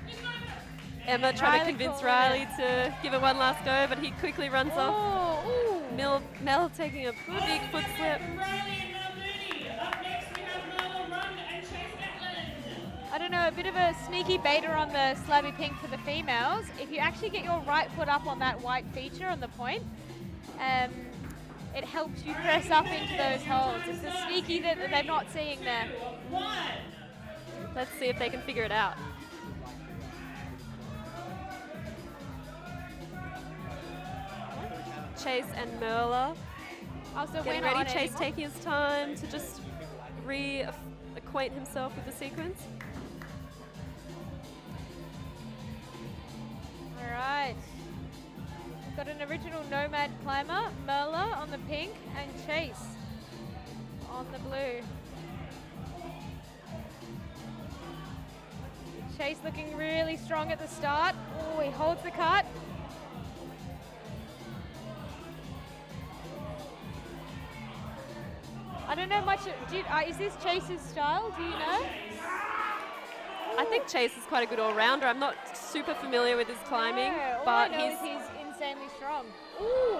He's not gonna- Emma trying to Riley convince calling Riley it. to give it one last go, but he quickly runs off. Oh, ooh. Mel taking a big foot slip. From Riley and Mel Mooney. Up next, we have Merle Run and Chase Gatland. I don't know, a bit of a sneaky beta on the slabby pink for the females. If you actually get your right foot up on that white feature on the point, it helps you press up into those holds. It's the sneaky that they're not seeing there. 1. Let's see if they can figure it out. Chase and Merla Also, getting we're not ready. on Chase anymore. taking his time to just reacquaint himself with the sequence. All right. We've got an original Nomad climber, Merla on the pink, and Chase on the blue. Chase looking really strong at the start. Oh, he holds the cut. I don't know much. Is this Chase's style? Do you know? I think Chase is quite a good all-rounder. I'm not super familiar with his climbing, No, all but I know he's is he's insanely strong. Ooh.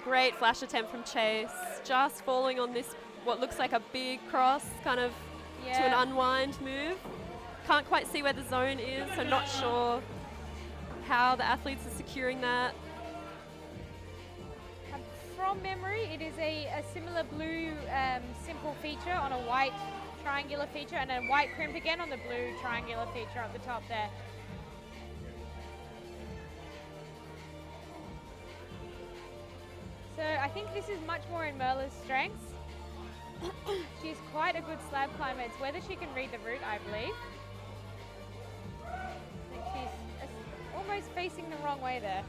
great flash attempt from Chase. Just falling on this, what looks like a big cross, kind of to an unwind move. Can't quite see where the zone is, so not sure how the athletes are securing that. From memory, it is a similar blue simple feature on a white triangular feature, and a white crimp again on the blue triangular feature up the top there. So I think this is much more in Merla's strengths. She's quite a good slab climber. It's whether she can read the route, I believe. I think she's almost facing the wrong way there.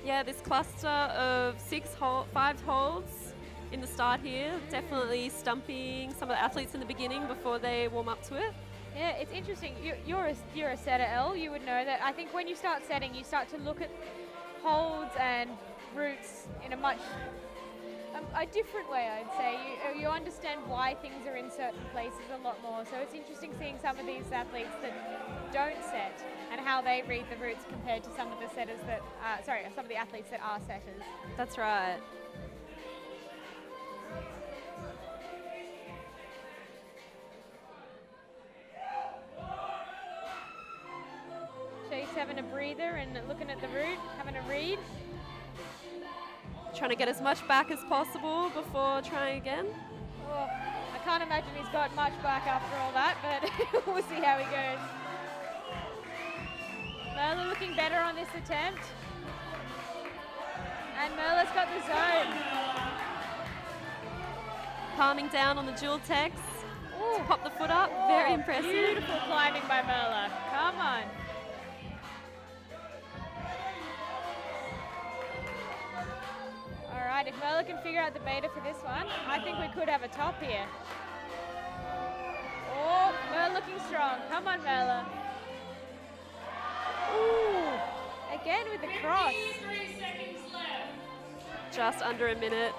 Yeah, this cluster of 5 holds in the start here, definitely stumping some of the athletes in the beginning before they warm up to it. Yeah, it's interesting. You're a setter, Elle. You would know that. I think when you start setting, you start to look at holds and routes in a much a different way, I'd say. You understand why things are in certain places a lot more. So it's interesting seeing some of these athletes that don't set and how they read the routes compared to some of the setters that, some of the athletes that are setters. That's right. Chase having a breather and looking at the route, having a read. Trying to get as much back as possible before trying again. Oh, I can't imagine he's got much back after all that, but we'll see how he goes. Merla looking better on this attempt. And Merla's got the zone. Palming down on the dual techs. Ooh. To pop the foot up, very impressive. Beautiful climbing by Merla. Come on. All right, if Merla can figure out the beta for this one, I think we could have a top here. Oh, Merla looking strong. Come on, Merla. Ooh, again with the cross. 53 seconds left. Just under a minute.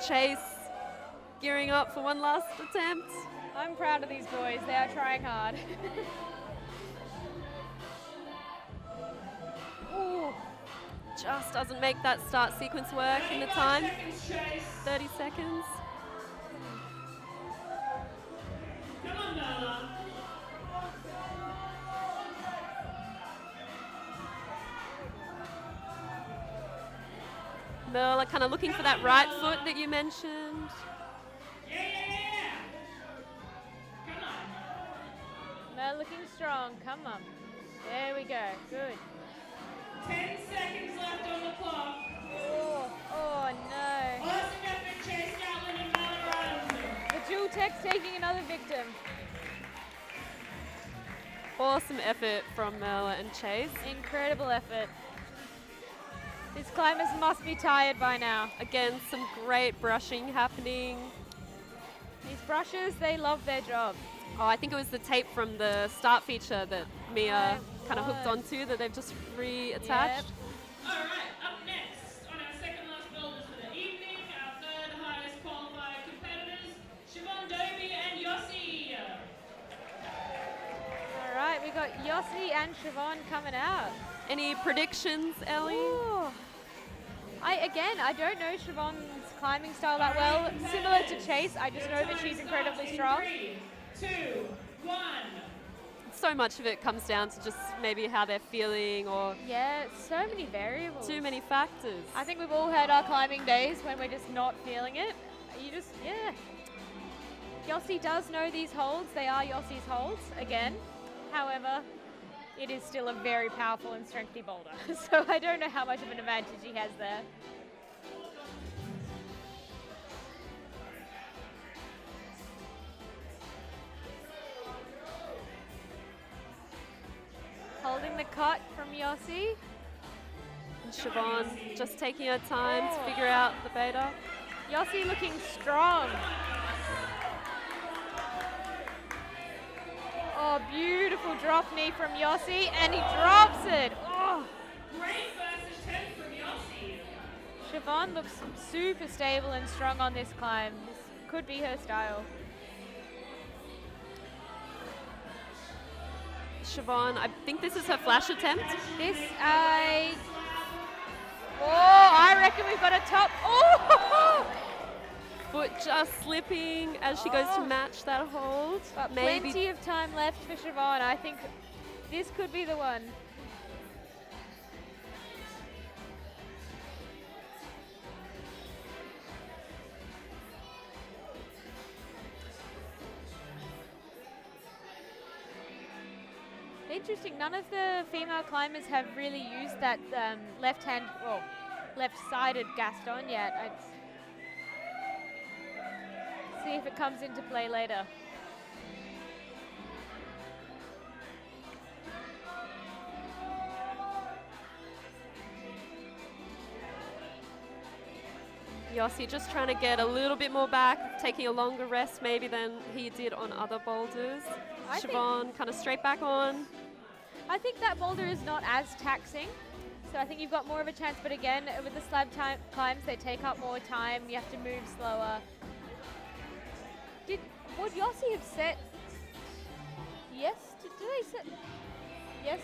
Chase gearing up for one last attempt. I'm proud of these boys. They are trying hard. Ooh. Just doesn't make that start sequence work in the time. 30 seconds. Come on, Merla. Merla kind of looking for that right foot that you mentioned. Yeah. Come on. Merla looking strong. Come on. There we go. Good. 10 seconds left on the clock. Oh no. Awesome effort, Chase Gatlin and Merla Adams. The dual tech's taking another victim. Awesome effort from Merla and Chase. Incredible effort. These climbers must be tired by now. Again, some great brushing happening. These brushers, they love their job. Oh, I think it was the tape from the start feature that Mia kind of hooked was. onto that they've just reattached. Yep. All right, up next on our second last boulders for the evening, our third highest qualified competitors, Siobhan Dobie and Yossi. All right, we got Yossi and Siobhan coming out. Any predictions, Ellie? Ooh. I don't know Siobhan's climbing style that well. Similar to Chase, I just know that she's incredibly strong. 3, 2, 1. So much of it comes down to just maybe how they're feeling or Yeah, so many variables. too many factors. I think we've all had our climbing days when we're just not feeling it. Yossi does know these holds. They are Yossi's holds, again. However, it is still a very powerful and strengthy boulder. So I don't know how much of an advantage he has there. Holding the cut from Yossi. And Siobhan just taking her time to figure out the beta. Yossi looking strong. beautiful drop knee from Yossi, and he drops it. Oh. Great first attempt from Yossi. Siobhan looks super stable and strong on this climb. This could be her style. Siobhan, I think this is her flash attempt. I reckon we've got a top. Oh! Foot just slipping as she goes to match that hold. But Maybe plenty of time left for Siobhan. I think this could be the one. Interesting. None of the female climbers have really used that left-sided Gaston yet. I'd see if it comes into play later. Yossi just trying to get a little bit more back, taking a longer rest maybe than he did on other boulders. Siobhan kind of straight back on. I think that boulder is not as taxing, so I think you've got more of a chance, but again, with the slab climbs, they take up more time, you have to move slower. Would Yossi have set yesterday? Yes,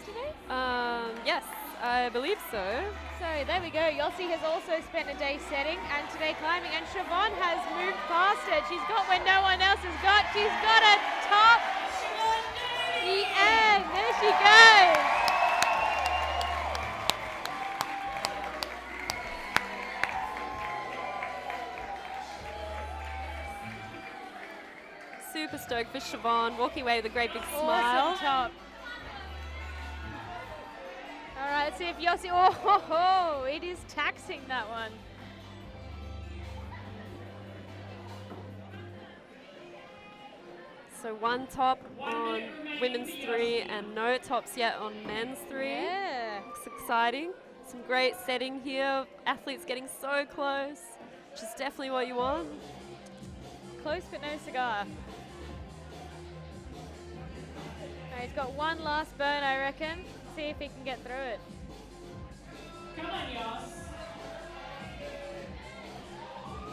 I believe so. So there we go. Yossi has also spent a day setting and today climbing, and Siobhan has moved past it. She's got where no one else has got. She's got a top the end. There she goes. Super stoked for Siobhan, walking away with a great big smile. Awesome top. All right, let's see if Yossi, oh, it is taxing that one. So one top on women's 3 and no tops yet on men's 3. Yeah. Looks exciting. Some great setting here. Athletes getting so close, which is definitely what you want. Close but no cigar. He's got one last burn, I reckon. See if he can get through it. Come on, Yoss.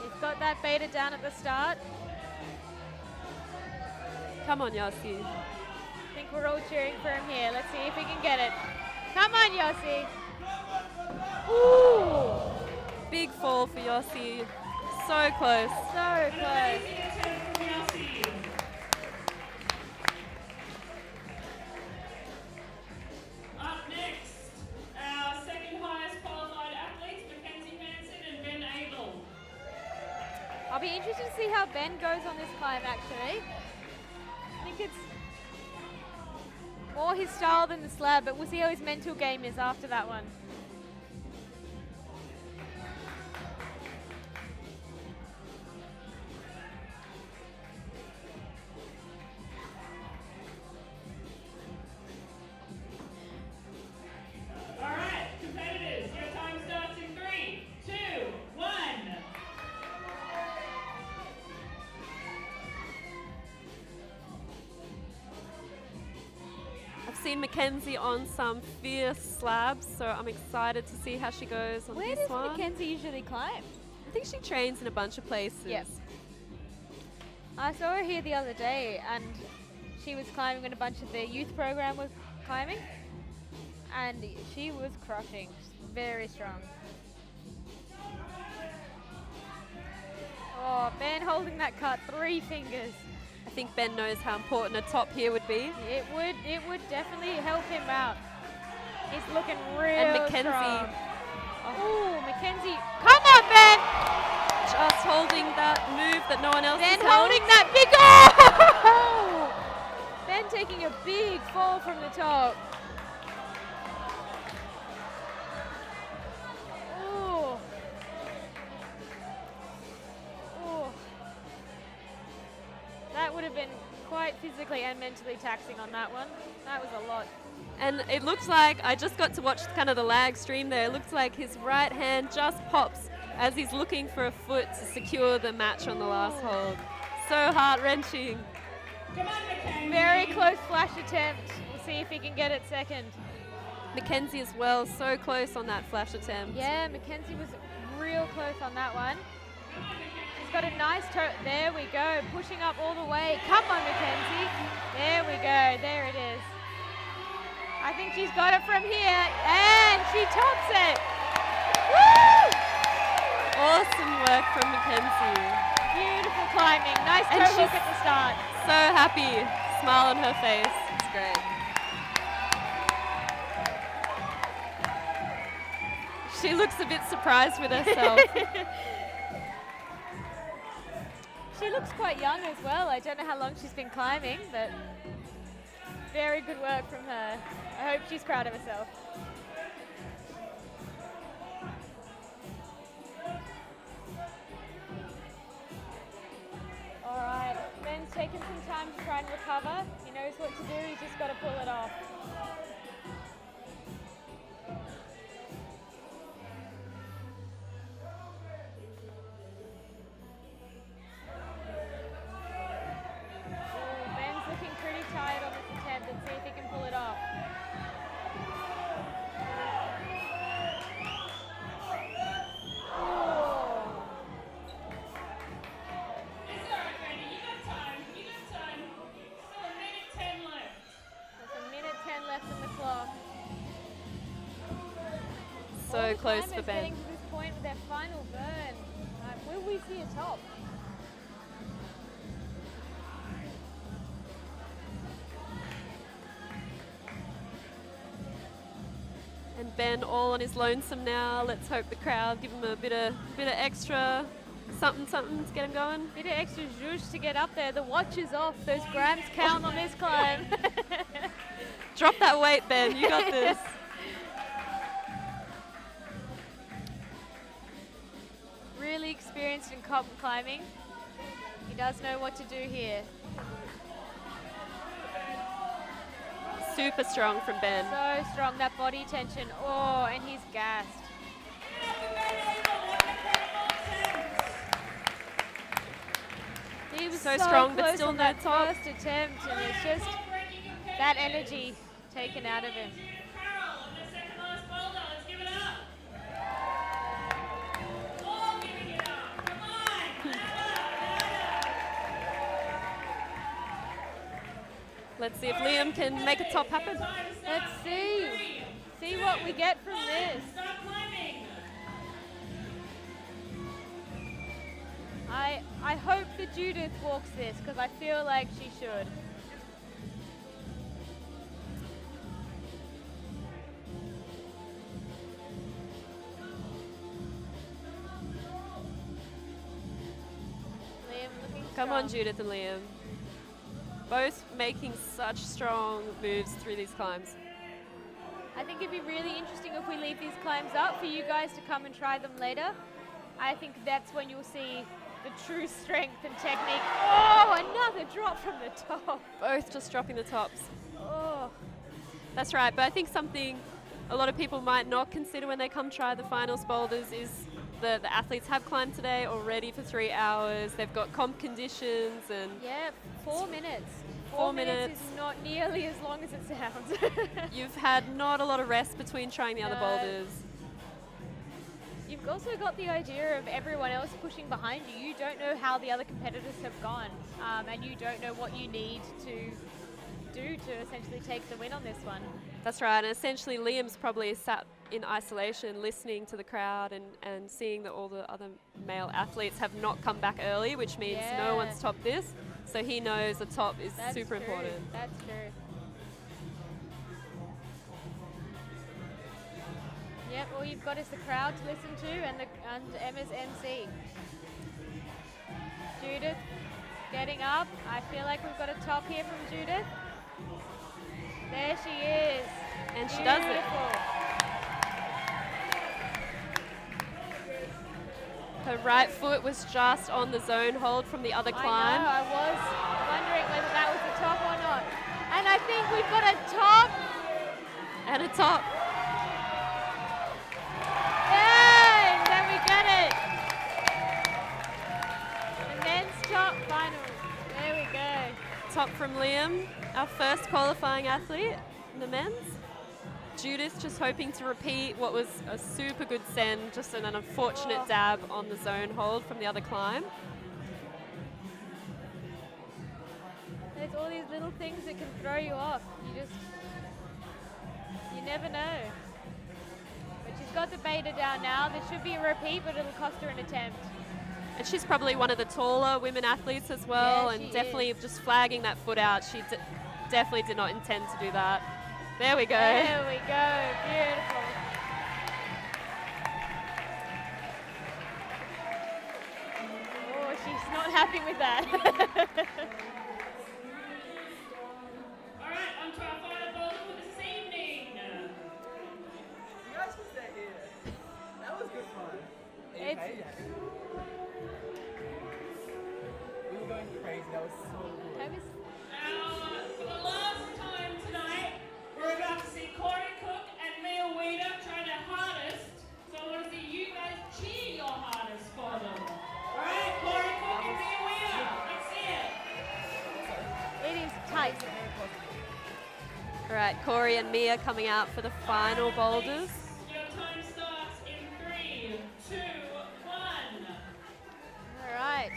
He's got that beta down at the start. Come on, Yossi. I think we're all cheering for him here. Let's see if he can get it. Come on, Yossi. Ooh! Big fall for Yossi. So close. So close. Up next, our second highest qualified athletes, Mackenzie Hansen and Ben Abel. I'll be interested to see how Ben goes on this climb, actually. I think it's more his style than the slab, but we'll see how his mental game is after that one. All right, competitors, your time starts in 3, 2, 1. I've seen Mackenzie on some fierce slabs, so I'm excited to see how she goes on Where this does one. Mackenzie usually climb? I think she trains in a bunch of places. Yep. I saw her here the other day, and she was climbing when a bunch of the youth program was climbing, and she was crushing. She's very strong. Oh, Ben holding that cut, 3 fingers. I think Ben knows how important a top here would be. It would definitely help him out. He's looking real And Mackenzie. strong. Oh, Mackenzie. Come on, Ben! Just holding that move that no one else Ben has holding held. that big, oh! Ben taking a big fall from the top. Ooh. Ooh. That would have been quite physically and mentally taxing on that one. That was a lot. And it looks like, I just got to watch kind of the lag stream there, it looks like his right hand just pops as he's looking for a foot to secure the match on the last hold. So heart-wrenching. Come on, Mackenzie. Very close flash attempt. We'll see if he can get it second. Mackenzie as well, so close on that flash attempt. Yeah, Mackenzie was real close on that one. She's got a nice toe. There we go, pushing up all the way. Come on, Mackenzie. There we go, there it is. I think she's got it from here, and she tops it. Woo! Awesome work from Mackenzie. Beautiful climbing, nice And toe hook she's- at the start. So happy, smile on her face. It's great. She looks a bit surprised with herself. She looks quite young as well. I don't know how long she's been climbing, but very good work from her. I hope she's proud of herself. All right, Ben's taken some time to try and recover. He knows what to do, he's just got to pull it off. Ooh, Ben's looking pretty tired on this attempt. Let's see if he can pull it off. Ooh. It's all right, Brandy. You got time. You got time. Still a minute 10 left. That's a minute 10 left in the clock. So All the close for climbers Ben. getting to this point with their final burn. Will we see a top? And Ben all on his lonesome now. Let's hope the crowd give him a bit of extra something to get him going. Bit of extra zhuzh to get up there. The watch is off. Those grams count on this climb. Drop that weight, Ben. You got this. Really experienced in cop climbing. He does know what to do here. Super strong from Ben. So strong, that body tension. Oh, and he's gassed. He was So strong, but close still on no that top. first attempt, and it's just that energy taken out of him. Carol, on the second last boulder. Let's give it up. All giving it up. Come on. Let's see if Liam can make a top happen. Let's see. See what we get from this. Stop climbing. I hope that Judith walks this, because I feel like she should. Liam looking Come on, strong. Judith and Liam. Both making such strong moves through these climbs. I think it'd be really interesting if we leave these climbs up for you guys to come and try them later. I think that's when you'll see the true strength and technique. Oh, another drop from the top. Both just dropping the tops. Oh, That's right, but I think something a lot of people might not consider when they come try the finals boulders is the athletes have climbed today already for 3 hours. They've got comp conditions and yeah, 4 minutes. 4 minutes minutes. is not nearly as long as it sounds. You've had not a lot of rest between trying the other No. boulders. You've also got the idea of everyone else pushing behind you. You don't know how the other competitors have gone, and you don't know what you need to do to essentially take the win on this one. That's right, and essentially Liam's probably sat in isolation listening to the crowd and seeing that all the other male athletes have not come back early, which means no Yeah. one's topped this. So he knows the top is That's super true. important. That's true. Yep, all you've got is the crowd to listen to and Emma's MC. Judith getting up. I feel like we've got a top here from Judith. There she is. And she does it. Beautiful. Her right foot was just on the zone hold from the other climb. I know, I was wondering whether that was a top or not. And I think we've got a top. And a top. Yay! Then we get it. The men's top final. There we go. Top from Liam, our first qualifying athlete. in the men's. Judith just hoping to repeat what was a super good send, just an unfortunate dab on the zone hold from the other climb. There's all these little things that can throw you off. You never know. But she's got the beta down now. There should be a repeat, but it'll cost her an attempt. And she's probably one of the taller women athletes as well, Yeah, and she definitely just flagging that foot out. She definitely did not intend to do that. There we go. There we go. Beautiful. Oh, she's not happy with that. All right, on to our final boulder for this evening. You guys can stay here. That was good fun. It's- We were going crazy. That was so good. That was- Now, for the last time tonight, we're about to see Corey Cook and Mia Weeder try their hardest. So I want to see you guys cheer your hardest for them. All right, Corey Cook and Mia Weeder. Let's see it. It is tight. All right, Corey and Mia coming out for the final boulders. Your time starts in 3, 2, 1. All right.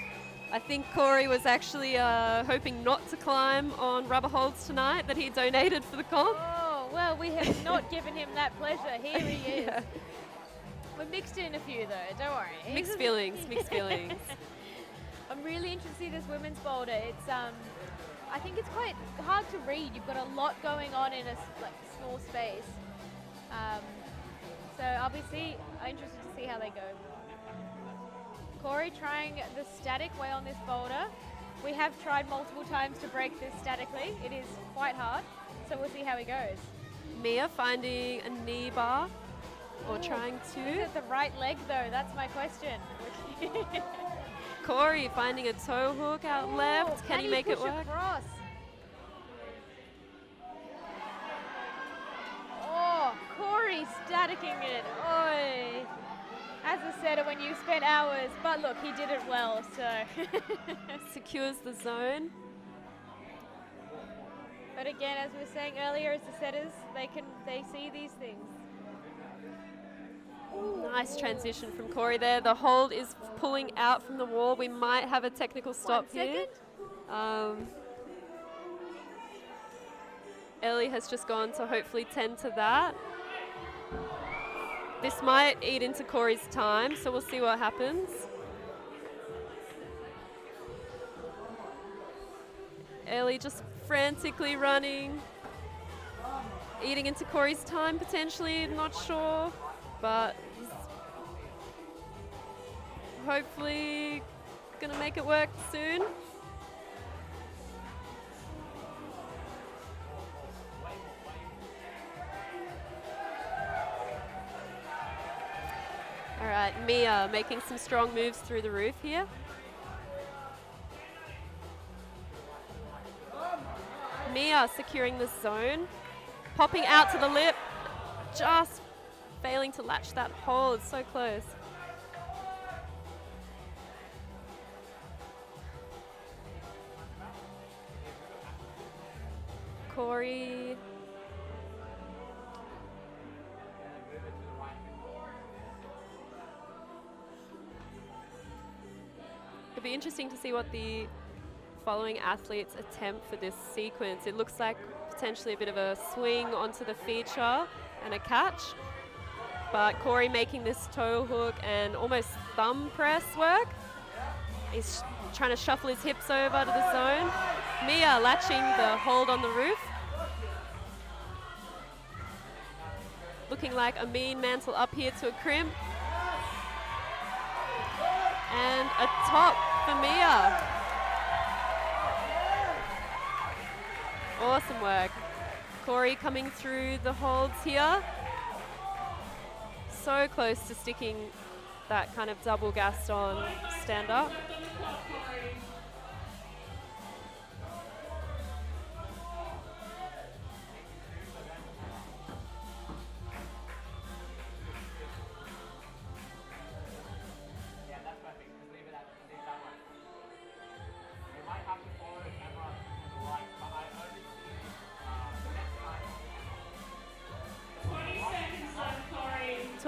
I think Corey was actually hoping not to climb on rubber holds tonight that he donated for the comp. Oh, well, we have not given him that pleasure. Here he is. Yeah. We mixed in a few, though. Don't worry. Mixed feelings, mixed feelings. I'm really interested to see this women's boulder. It's I think it's quite hard to read. You've got a lot going on in a small space. So I'm interested to see how they go. Corey trying the static way on this boulder. We have tried multiple times to break this statically. It is quite hard, so we'll see how he goes. Mia finding a knee bar, or Ooh. trying Is to. it the right leg though? That's my question. Corey finding a toe hook out left. Can he make it push work? Across? Oh, Corey staticking it. Oi. As I said, when you spent hours, but look, he did it well, so. Secures the zone. But again, as we were saying earlier, as the setters, they see these things. Nice transition from Corey there. The hold is pulling out from the wall. We might have a technical stop 1 second. here. Ellie has just gone to hopefully tend to that. This might eat into Corey's time, so we'll see what happens. Ellie just frantically running. Eating into Corey's time potentially, not sure, but hopefully gonna make it work soon. All right, Mia making some strong moves through the roof here. Mia securing the zone, popping out to the lip, just failing to latch that hole. It's so close. Corey. It'll be interesting to see what the following athletes attempt for this sequence. It looks like potentially a bit of a swing onto the feature and a catch. But Corey making this toe hook and almost thumb press work. He's trying to shuffle his hips over to the zone. Mia latching the hold on the roof. Looking like a mean mantle up here to a crimp. And a top for Mia. Awesome work. Corey coming through the holds here. So close to sticking that kind of double Gaston stand up.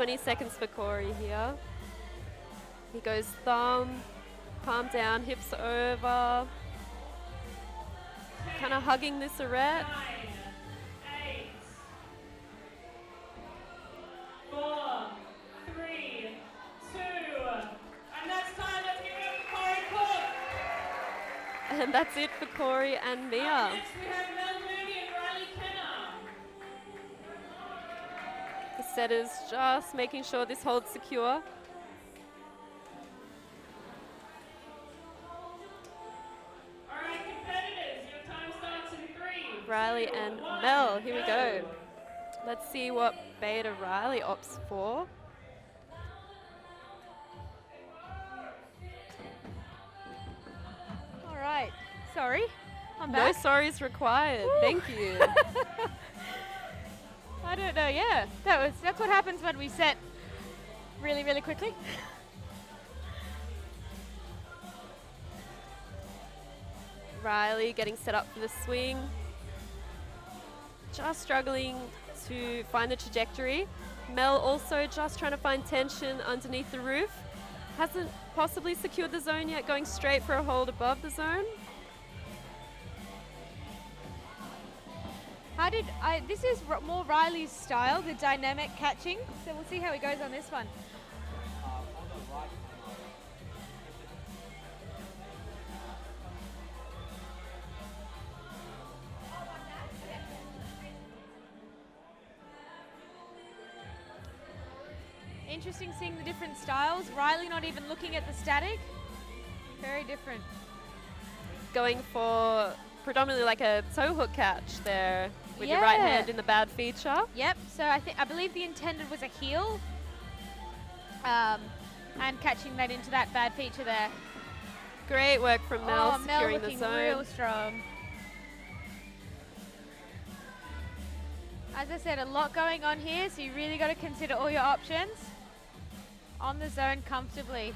20 seconds for Corey here. He goes thumb, palm down, hips over. Kind of hugging this arete. 9, 8, 4, 3, 2, and that's time. Let's give it up for Corey Cook. And that's it for Corey and Mia. Next we have Mel Moody and Riley Kenner. The setters just making sure this holds secure. All right, competitors, your time starts in 3. Riley 2, and 1, Mel, here we go. Let's see what beta Riley opts for. All right. Sorry. I'm No back. sorries required. Thank you. I don't know. Yeah, that's what happens when we set really, really quickly. Riley getting set up for the swing. Just struggling to find the trajectory. Mel also just trying to find tension underneath the roof. Hasn't possibly secured the zone yet, going straight for a hold above the zone. This is more Riley's style, the dynamic catching. So we'll see how he goes on this one. Interesting seeing the different styles. Riley not even looking at the static. Very different. Going for predominantly like a toe hook catch there with your right Yeah. hand in the bad feature. Yep. So I believe the intended was a heel, and catching that into that bad feature there. Great work from Mel Mel securing the looking zone. real strong. As I said, a lot going on here, so you really got to consider all your options. On the zone comfortably.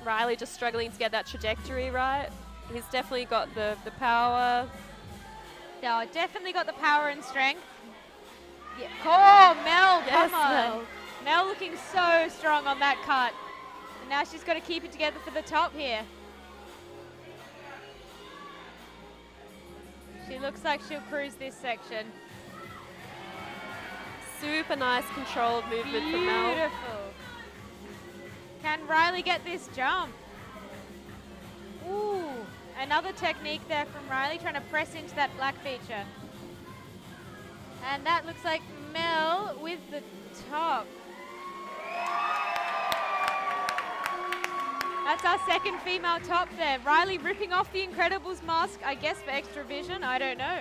Riley just struggling to get that trajectory right. He's definitely got the power. No, definitely got the power and strength. Yeah. Oh, Mel, Yes, come on. Mel. Mel looking so strong on that cut. And now she's got to keep it together for the top here. She looks like she'll cruise this section. Super nice controlled movement from Mel. Beautiful. Can Riley get this jump? Ooh, another technique there from Riley, trying to press into that black feature. And that looks like Mel with the top. That's our second female top there. Riley ripping off the Incredibles mask, I guess for extra vision, I don't know.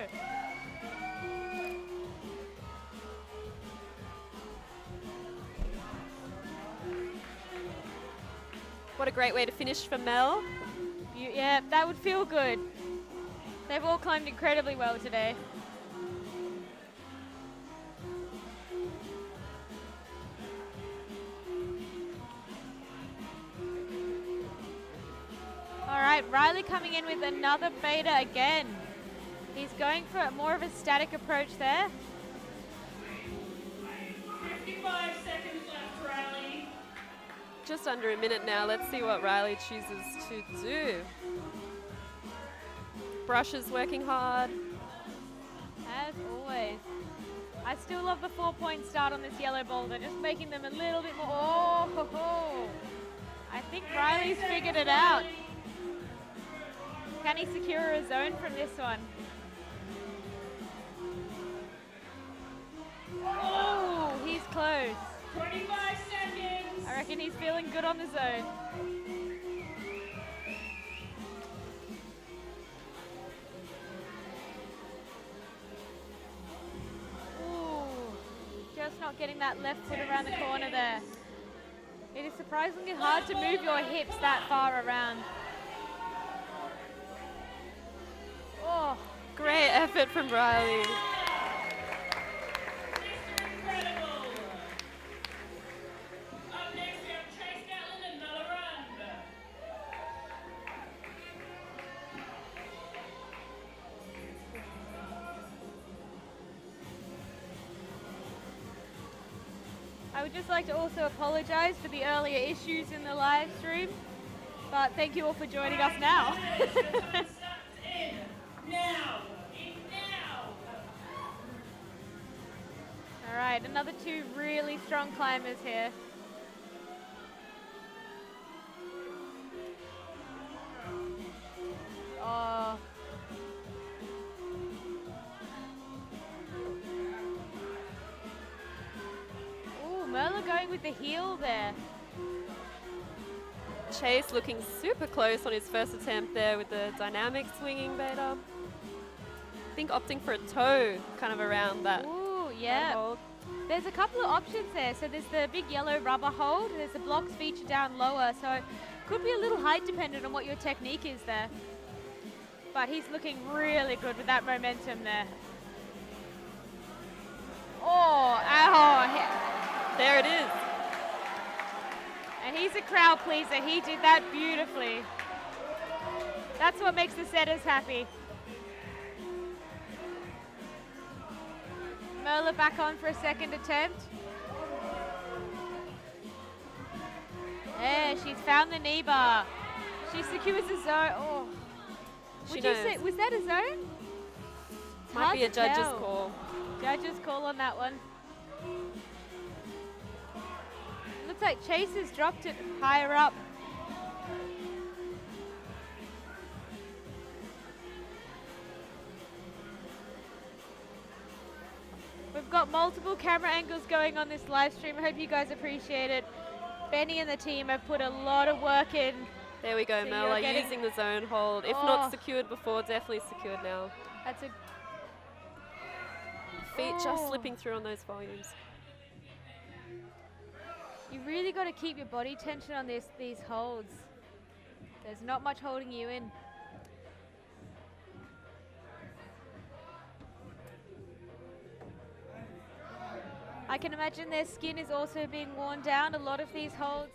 What a great way to finish for Mel. Yeah, that would feel good. They've all climbed incredibly well today. All right, Riley coming in with another beta again. He's going for more of a static approach there. 55 seconds left, Riley. Just under a minute now. Let's see what Riley chooses to do. Brush is working hard. As always. I still love the 4-point start on this yellow boulder, just making them a little bit more. Oh, ho, ho. I think Riley's figured it out. Can he secure a zone from this one? Oh, he's close. 25 seconds. I reckon he's feeling good on the zone. Ooh, just not getting that left foot around the corner there. It is surprisingly hard to move your hips that far around. Oh, Great effort from Riley. Mr. Incredible. Up next, we have Chase Gatlin and Mella Run. I would just like to also apologize for the earlier issues in the live stream, but thank you all for joining us now. All right, another two really strong climbers here. Oh. Ooh, Merla going with the heel there. Chase looking super close on his first attempt there with the dynamic swinging beta. I think opting for a toe kind of around that. Ooh, that yeah. hold. There's a couple of options there. So there's the big yellow rubber hold. There's the blocks feature down lower. So it could be a little height dependent on what your technique is there. But he's looking really good with that momentum there. Oh, ow. There it is. And he's a crowd pleaser. He did that beautifully. That's what makes the setters happy. Merla back on for a second attempt. There, she's found the knee bar. She secures a zone. Oh. Would you say, was that a zone? Might be a judge's tell. call. Judge's call on that one. Looks like Chase has dropped it higher up. We've got multiple camera angles going on this live stream. I hope you guys appreciate it. Benny and the team have put a lot of work in. There we go, So Merla you're using the zone hold. If Oh. not secured before, definitely secured now. That's a Feet just Oh. slipping through on those volumes. You really got to keep your body tension on these holds. There's not much holding you in. I can imagine their skin is also being worn down, a lot of these holds.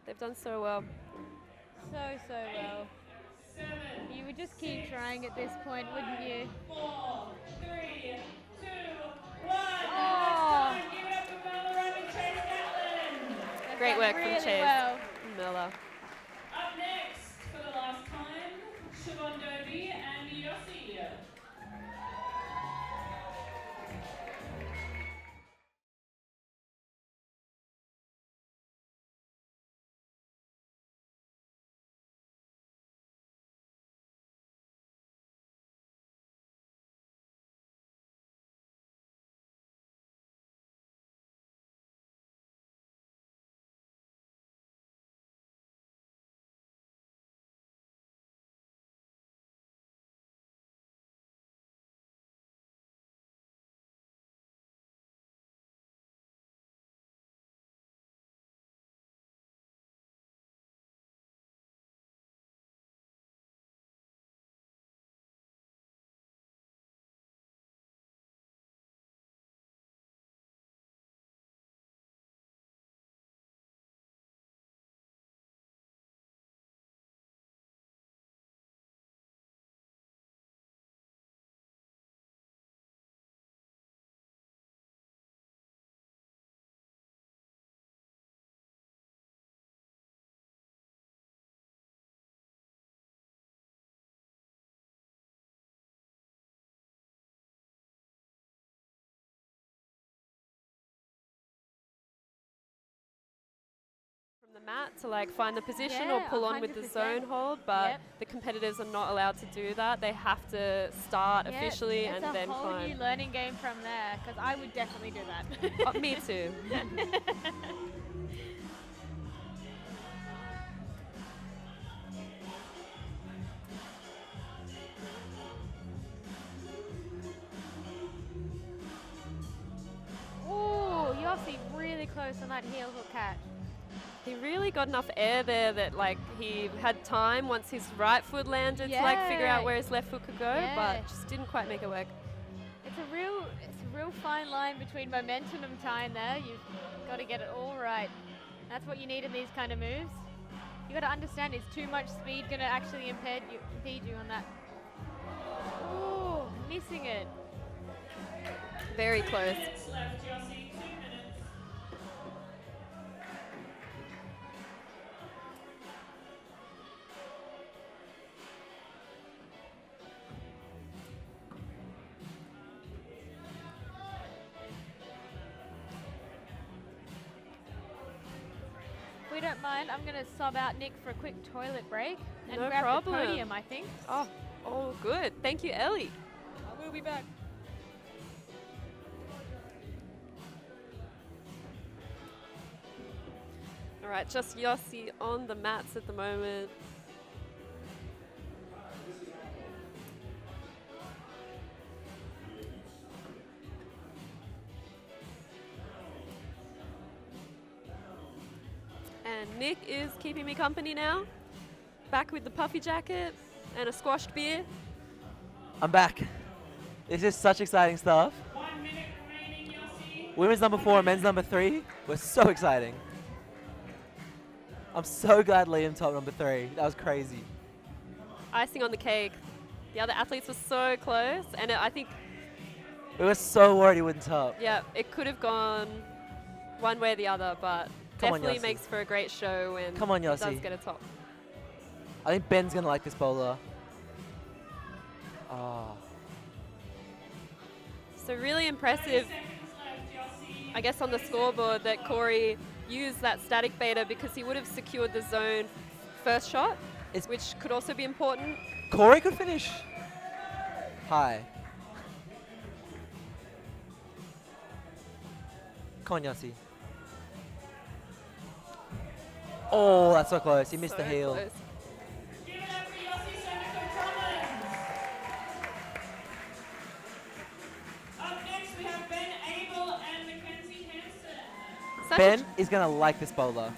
They've done so well. So well. You would just keep trying at this point, wouldn't you? 4, 3, 2, 1. Oh. Give it up for Merla Robbie, Chase Gatlin. They've Great done work from really Chase. well. Merla. Up next, for the last time, Siobhan Dobie and Yossi. mat to like find the position or Yeah, pull on with the 100%. zone hold, but Yep. the competitors are not allowed to do that. They have to start Yeah, officially it's and a then whole climb. new learning game from there, because I would definitely do that. Me too. Ooh, Yossi really close on that heel hook catch. He really got enough air there that like he had time once his right foot landed to like figure out Yeah. where his left foot could go, Yeah. but just didn't quite make it work. It's a real fine line between momentum and time there. You've got to get it all right. That's what you need in these kind of moves. You got to understand, is too much speed going to actually impede you on that? Ooh, missing it. Very close. 2 minutes left, Yossi. 2 minutes. If we don't mind, I'm going to sub out Nick for a quick toilet break and No grab problem. the podium, I think. Oh, good. Thank you, Ellie. I will be back. All right, just Yossi on the mats at the moment. And Nick is keeping me company now. Back with the puffy jacket and a squashed beer. I'm back. This is such exciting stuff. 1 minute remaining, Yossi. Women's number 4 and men's number 3 were so exciting. I'm so glad Liam topped number 3. That was crazy. Icing on the cake. The other athletes were so close, and I think, We were so worried he wouldn't top. yeah, it could have gone one way or the other, but Come on, definitely Yossi. makes for a great show when Come on, it does Yossi. get a top. I think Ben's gonna like this bowler. Oh. So really impressive, Seconds left, Yossi. I guess, on the scoreboard that Corey used that static beta because he would have secured the zone first shot, It's- which could also be important. Corey could finish high. Come on, Yossi. Oh, that's so close. He missed So the heel. close. Give it up for Yossi Sonica-Collins. Up next, we have Ben Abel and Mackenzie Hansen. Such Ben is gonna like this bowler.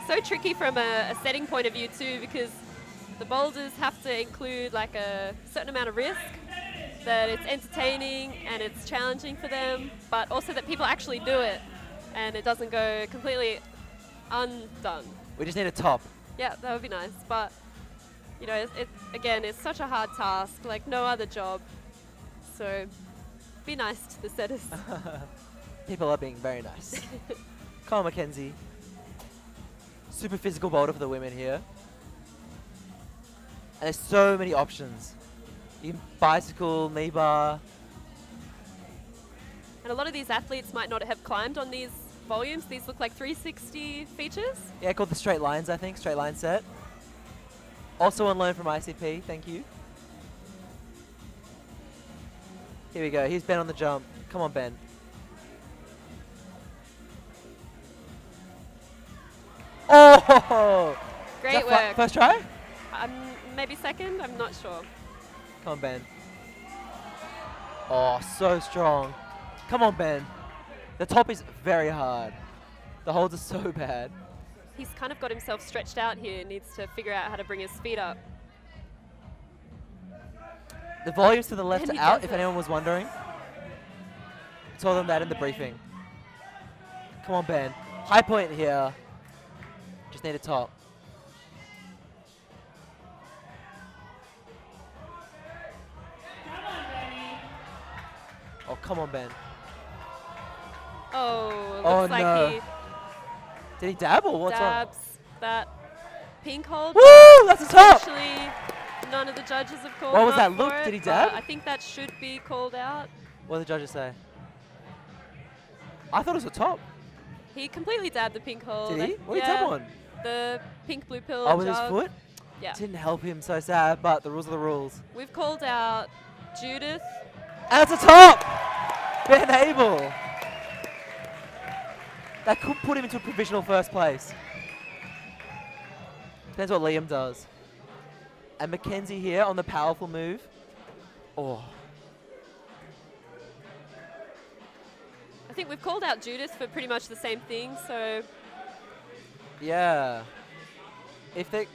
so tricky from a setting point of view too, because the boulders have to include like a certain amount of risk, that it's entertaining and it's challenging for them, but also that people actually do it and it doesn't go completely undone. We just need a top. Yeah, that would be nice, but you know, again, it's such a hard task, like no other job. So be nice to the setters. People are being very nice. Come on, Mackenzie. Super physical boulder for the women here. And there's so many options. You can bicycle, knee bar. And a lot of these athletes might not have climbed on these volumes. These look like 360 features. Yeah, called the straight lines, I think. Straight line set. Also on loan from ICP, thank you. Here we go. Here's Ben on the jump. Come on, Ben. Oh! Great Is that work. first try? Maybe second, I'm not sure. Come on, Ben. Oh, so strong. Come on, Ben. The top is very hard. The holds are so bad. He's kind of got himself stretched out here, needs to figure out how to bring his feet up. The volumes to the left And are he out, does if it. anyone was wondering. Told them that in the briefing. Come on, Ben. High point here. Just need a top. Come on, Benny. Oh, come on, Ben. Oh, Oh, looks like no. he Did he dab or what's wrong? dabs that pink hold. Woo! That's a top! Actually, none of the judges have called What him was out that look? for it, Did he but dab? I think that should be called out. What did the judges say? I thought it was a top. He completely dabbed the pink hold. Did he? What did he Yeah, tap on? the pink blue pill. Oh, with his jug. foot? Yeah. Didn't help him, so sad, but the rules are the rules. We've called out Judith. And it's a top! Ben Abel. That could put him into a provisional first place. Depends what Liam does. And Mackenzie here on the powerful move. Oh. I think we've called out Judith for pretty much the same thing, so Yeah. If they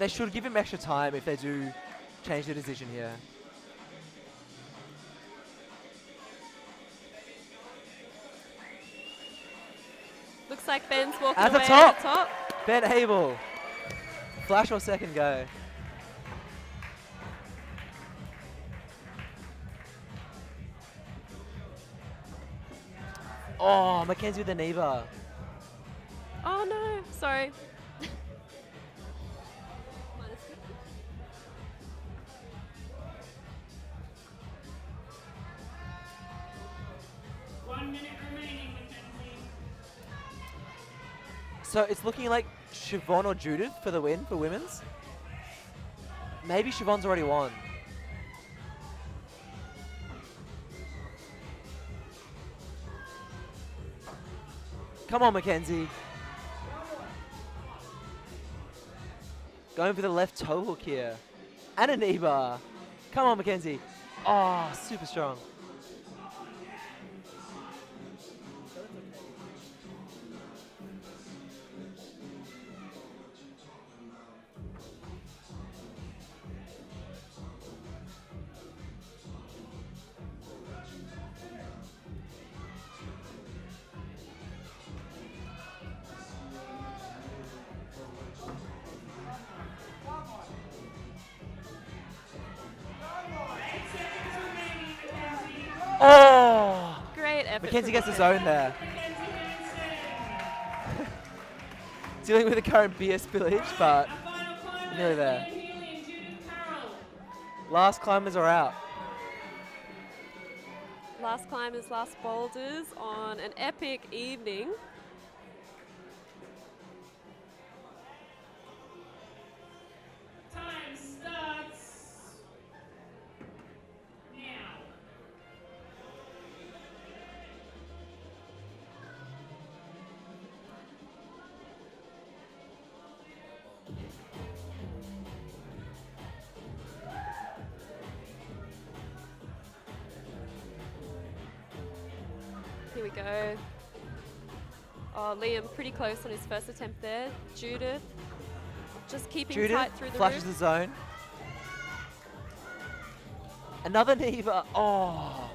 should give him extra time if they do change the decision here. looks like Ben's walking At the away top. at the top. Ben Abel. Flash or second go. Oh, Mackenzie with the knee bar. Oh no, sorry. 1 minute remaining, Mackenzie. So it's looking like Siobhan or Judith for the win for women's. Maybe Siobhan's already won. Come on, Mackenzie. Going for the left toe hook here. And a knee bar. Come on, Mackenzie. Oh, super strong. Oh! Great effort. Mackenzie from gets his Mackenzie. own there. Mackenzie Hansen. Dealing with the current beer spillage, but Our final climbers, nearly there. Liam Healy and Judith Carroll. last climbers are out. Last climbers, last boulders on an epic evening. Time starts now. Here we go. Oh, Liam pretty close on his first attempt there. Judith just keeping Judith tight through the flashes roof. the zone. Another Neva. Oh.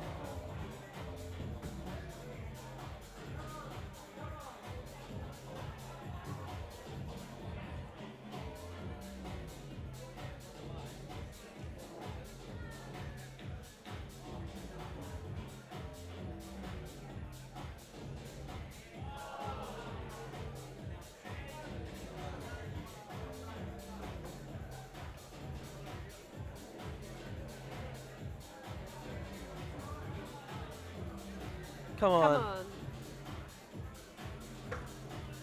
Come on. Come on.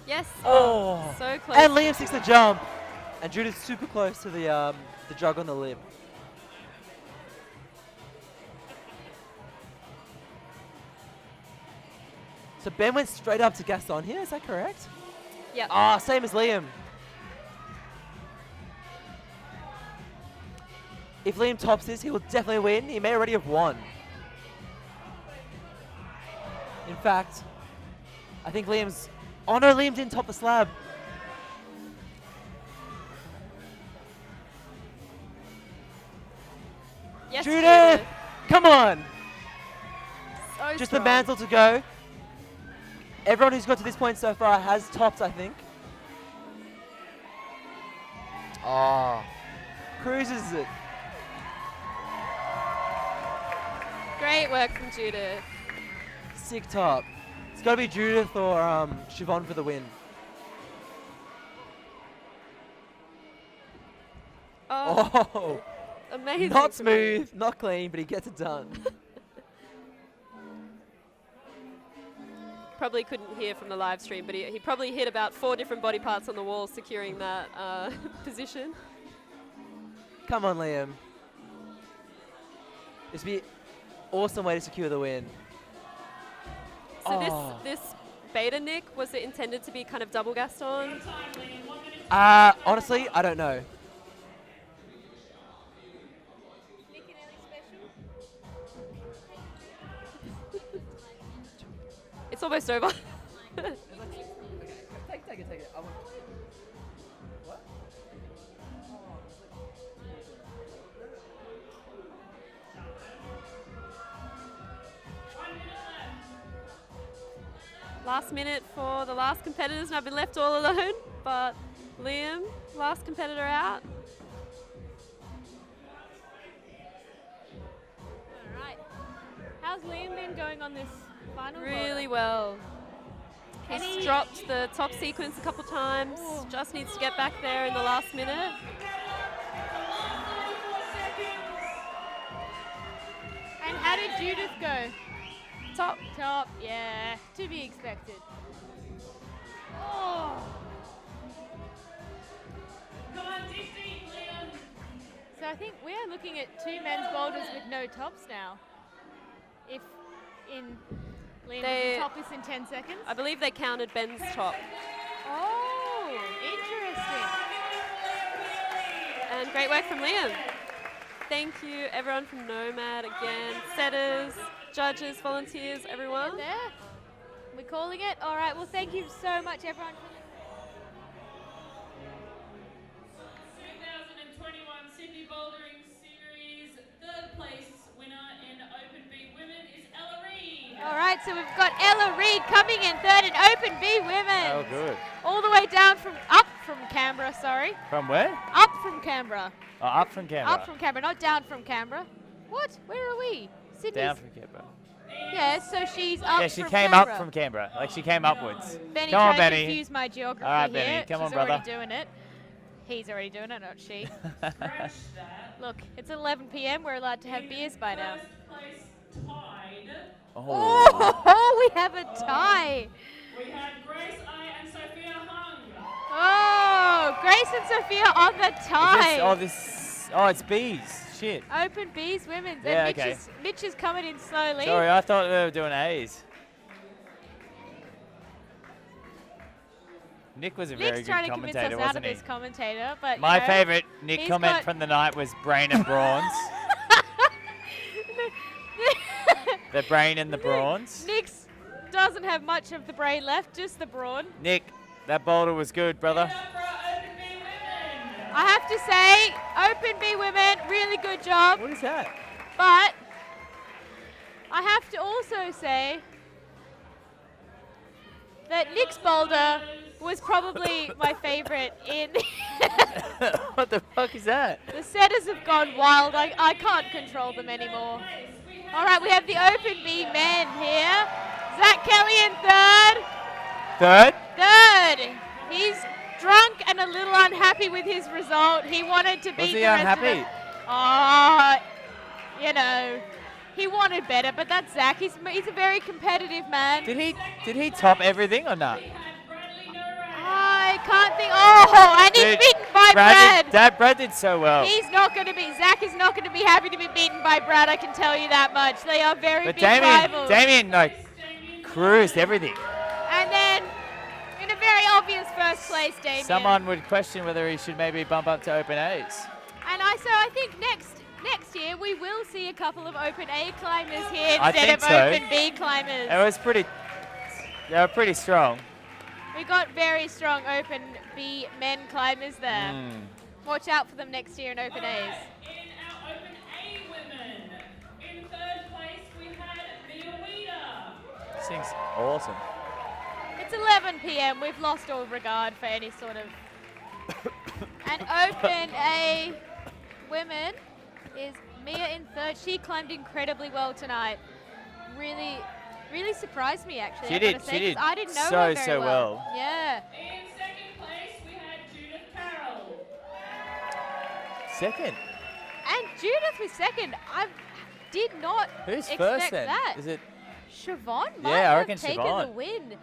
Yes. Oh. So close. And Liam sticks the jump. And Judith's super close to the jug on the lip. So Ben went straight up to Gaston here, is that correct? Yep. Ah, same as Liam. If Liam tops this, he will definitely win. He may already have won. In fact, I think Liam's... Oh no, Liam didn't top the slab. Yes, Judith! Come on! So Just the strong. mantle to go. Everyone who's got to this point so far has topped, I think. Oh. Cruises it. Great work from Judith. Sick top. It's got to be Judith or Siobhan for the win. Oh, Oh, amazing. not from him. smooth, not clean, but he gets it done. probably couldn't hear from the live stream, but he probably hit about 4 different body parts on the wall securing that position. Come on, Liam. This would be an awesome way to secure the win. So this beta, Nick, was it intended to be kind of double Gaston? Honestly, I don't know. It's almost over. Take it. What? Last minute for the last competitors, and I've been left all alone. But Liam, last competitor out. All right. How's Liam been going on this final? Really well. He's dropped the top sequence a couple times. Just needs to get back there in the last minute. And how did Judith go? Top. Top, yeah, to be expected. Oh. Come on, deep, Liam. So I think we are looking at 2 men's boulders with no tops now. If in Liam's top is in 10 seconds. I believe they counted Ben's top. Oh, interesting. And great work from Liam. Thank you, everyone from Nomad again, setters, judges, volunteers, everyone. There. We're calling it. All right. Well, thank you so much, everyone. 2021 Sydney Bouldering Series 3rd place winner in Open B Women is Ella Reid. All right. So we've got Ella Reid coming in 3rd in Open B Women. Oh, good. All the way down up from Canberra. Sorry. From where? Up from Canberra. Oh, up from Canberra. Up from Canberra, not down from Canberra. What? Where are we? Sydney's. Down from Canberra. Yeah, so she's up Yeah, she from came Canberra. up from Canberra. Like she came upwards. Benny Come on, tried to Benny. confuse my geography All right, here. Benny. Come on, She's already brother. doing it. He's already doing it, not she. Look, it's 11 p.m. We're allowed to have beers by now. First place tied. Oh, we have a tie. We had Grace I and Sophia Hung. Oh, Grace and Sophia on the tie. Oh, it's bees. Shit. Open B's women's. Yeah, and okay. Mitch is coming in slowly. Sorry, I thought we were doing A's. Nick was a very Nick's good trying to convince us commentator, out of wasn't he? this commentator, but My you know, favourite Nick he's comment got- from the night was brain and brawns. The brain and the brawns. Nick's doesn't have much of the brain left, just the brawn. Nick, that boulder was good, brother. For our Open B Women. I have to say, Open B women, really good job. What is that? But I have to also say that Nick's boulder was probably my favorite in What the fuck is that? the setters have gone wild. I can't control them anymore. All right, we have the Open B men here. Zach Kelly in 3rd. Third? 3rd. He's drunk and a little unhappy with his result. He wanted to beat Was he the rest unhappy? of the, you know, he wanted better, but that's Zach. He's a very competitive man. Did he top everything or not? I can't think. Oh, and he's Dude, beaten by Brad. Brad did so well. He's not going to be. Zach is not going to be happy to be beaten by Brad. I can tell you that much. They are very But big rivals. Damien like cruised everything. And then, in a very obvious first place, Damien. Someone would question whether he should maybe bump up to Open A's. And I think next year we will see a couple of Open A climbers here I instead think of so. Open B climbers. They were pretty strong. We got very strong Open B men climbers there. Mm. Watch out for them next year in Open A's. In our Open A women, in 3rd place we had Mia Weeder. This thing's awesome. It's 11 p.m. We've lost all regard for any sort of. And Open A women is Mia in 3rd. She climbed incredibly well tonight. Really surprised me actually. She I did, gotta say, she did 'cause I didn't know so, her very so well. Yeah. In 2nd place we had Judith Carroll. Second. And Judith was 2nd. I did not Who's expect first then? that. Is it Siobhan might Yeah, I have reckon taken Siobhan. the win.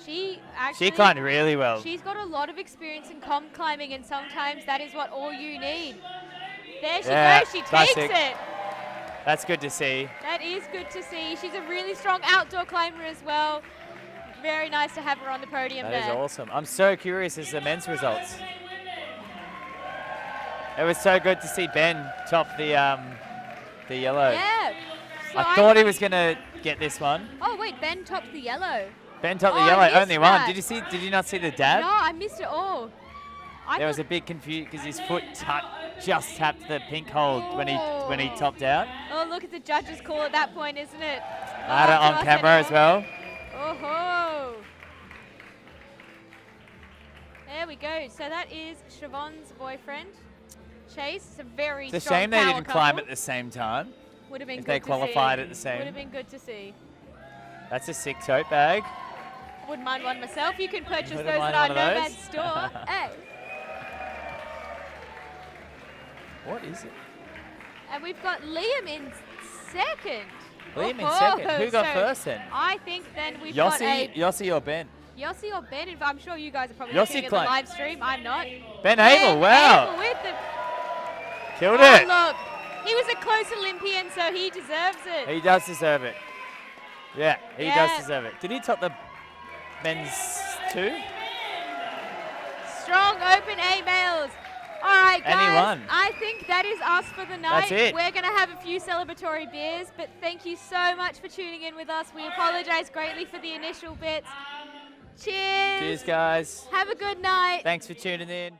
She actually She climbed really well. She's got a lot of experience in comp climbing, and sometimes that is what all you need. There she Yeah, goes. She classic. takes it. That's good to see. That is good to see. She's a really strong outdoor climber as well. Very nice to have her on the podium That is there. awesome. I'm so curious as to the men's results. It was so good to see Ben top the yellow. Yeah. So I thought he was going to get this one. Oh wait, Ben topped the yellow. Ben topped Oh, the I yellow, missed only one. that. Did you not see the dab? No, I missed it all. There was a big confusion because his foot just tapped the pink hold when he topped out. Oh, look at the judge's call at that point, isn't it? I had it on camera as well. Oh-ho. There we go. So that is Siobhan's boyfriend, Chase. It's a very It's a strong shame they power didn't climb couple. at the same time. Would have been if good they to qualified see. at the same. Would have been good to see. That's a sick tote bag. Wouldn't mind one myself. You can purchase Wouldn't those mind at our one of Nomad those. store. Hey. What is it? And we've got Liam in second. Liam in Oh-ho. second. Who got So first then? I think then we've got a Yossi or Ben? Yossi or Ben. I'm sure you guys are probably Yossi looking at the climbed. live stream. I'm not. Ben Abel, wow. Abel with the Killed Oh, it. look. He was a close Olympian, so he deserves it. He does deserve it. Yeah, he does Yeah. deserve it. Did he top the men's two? Strong open A males. All right, guys. And he won. I think that is us for the night. That's it. We're going to have a few celebratory beers, but thank you so much for tuning in with us. We apologize greatly for the initial bits. Cheers. Cheers, guys. Have a good night. Thanks for tuning in.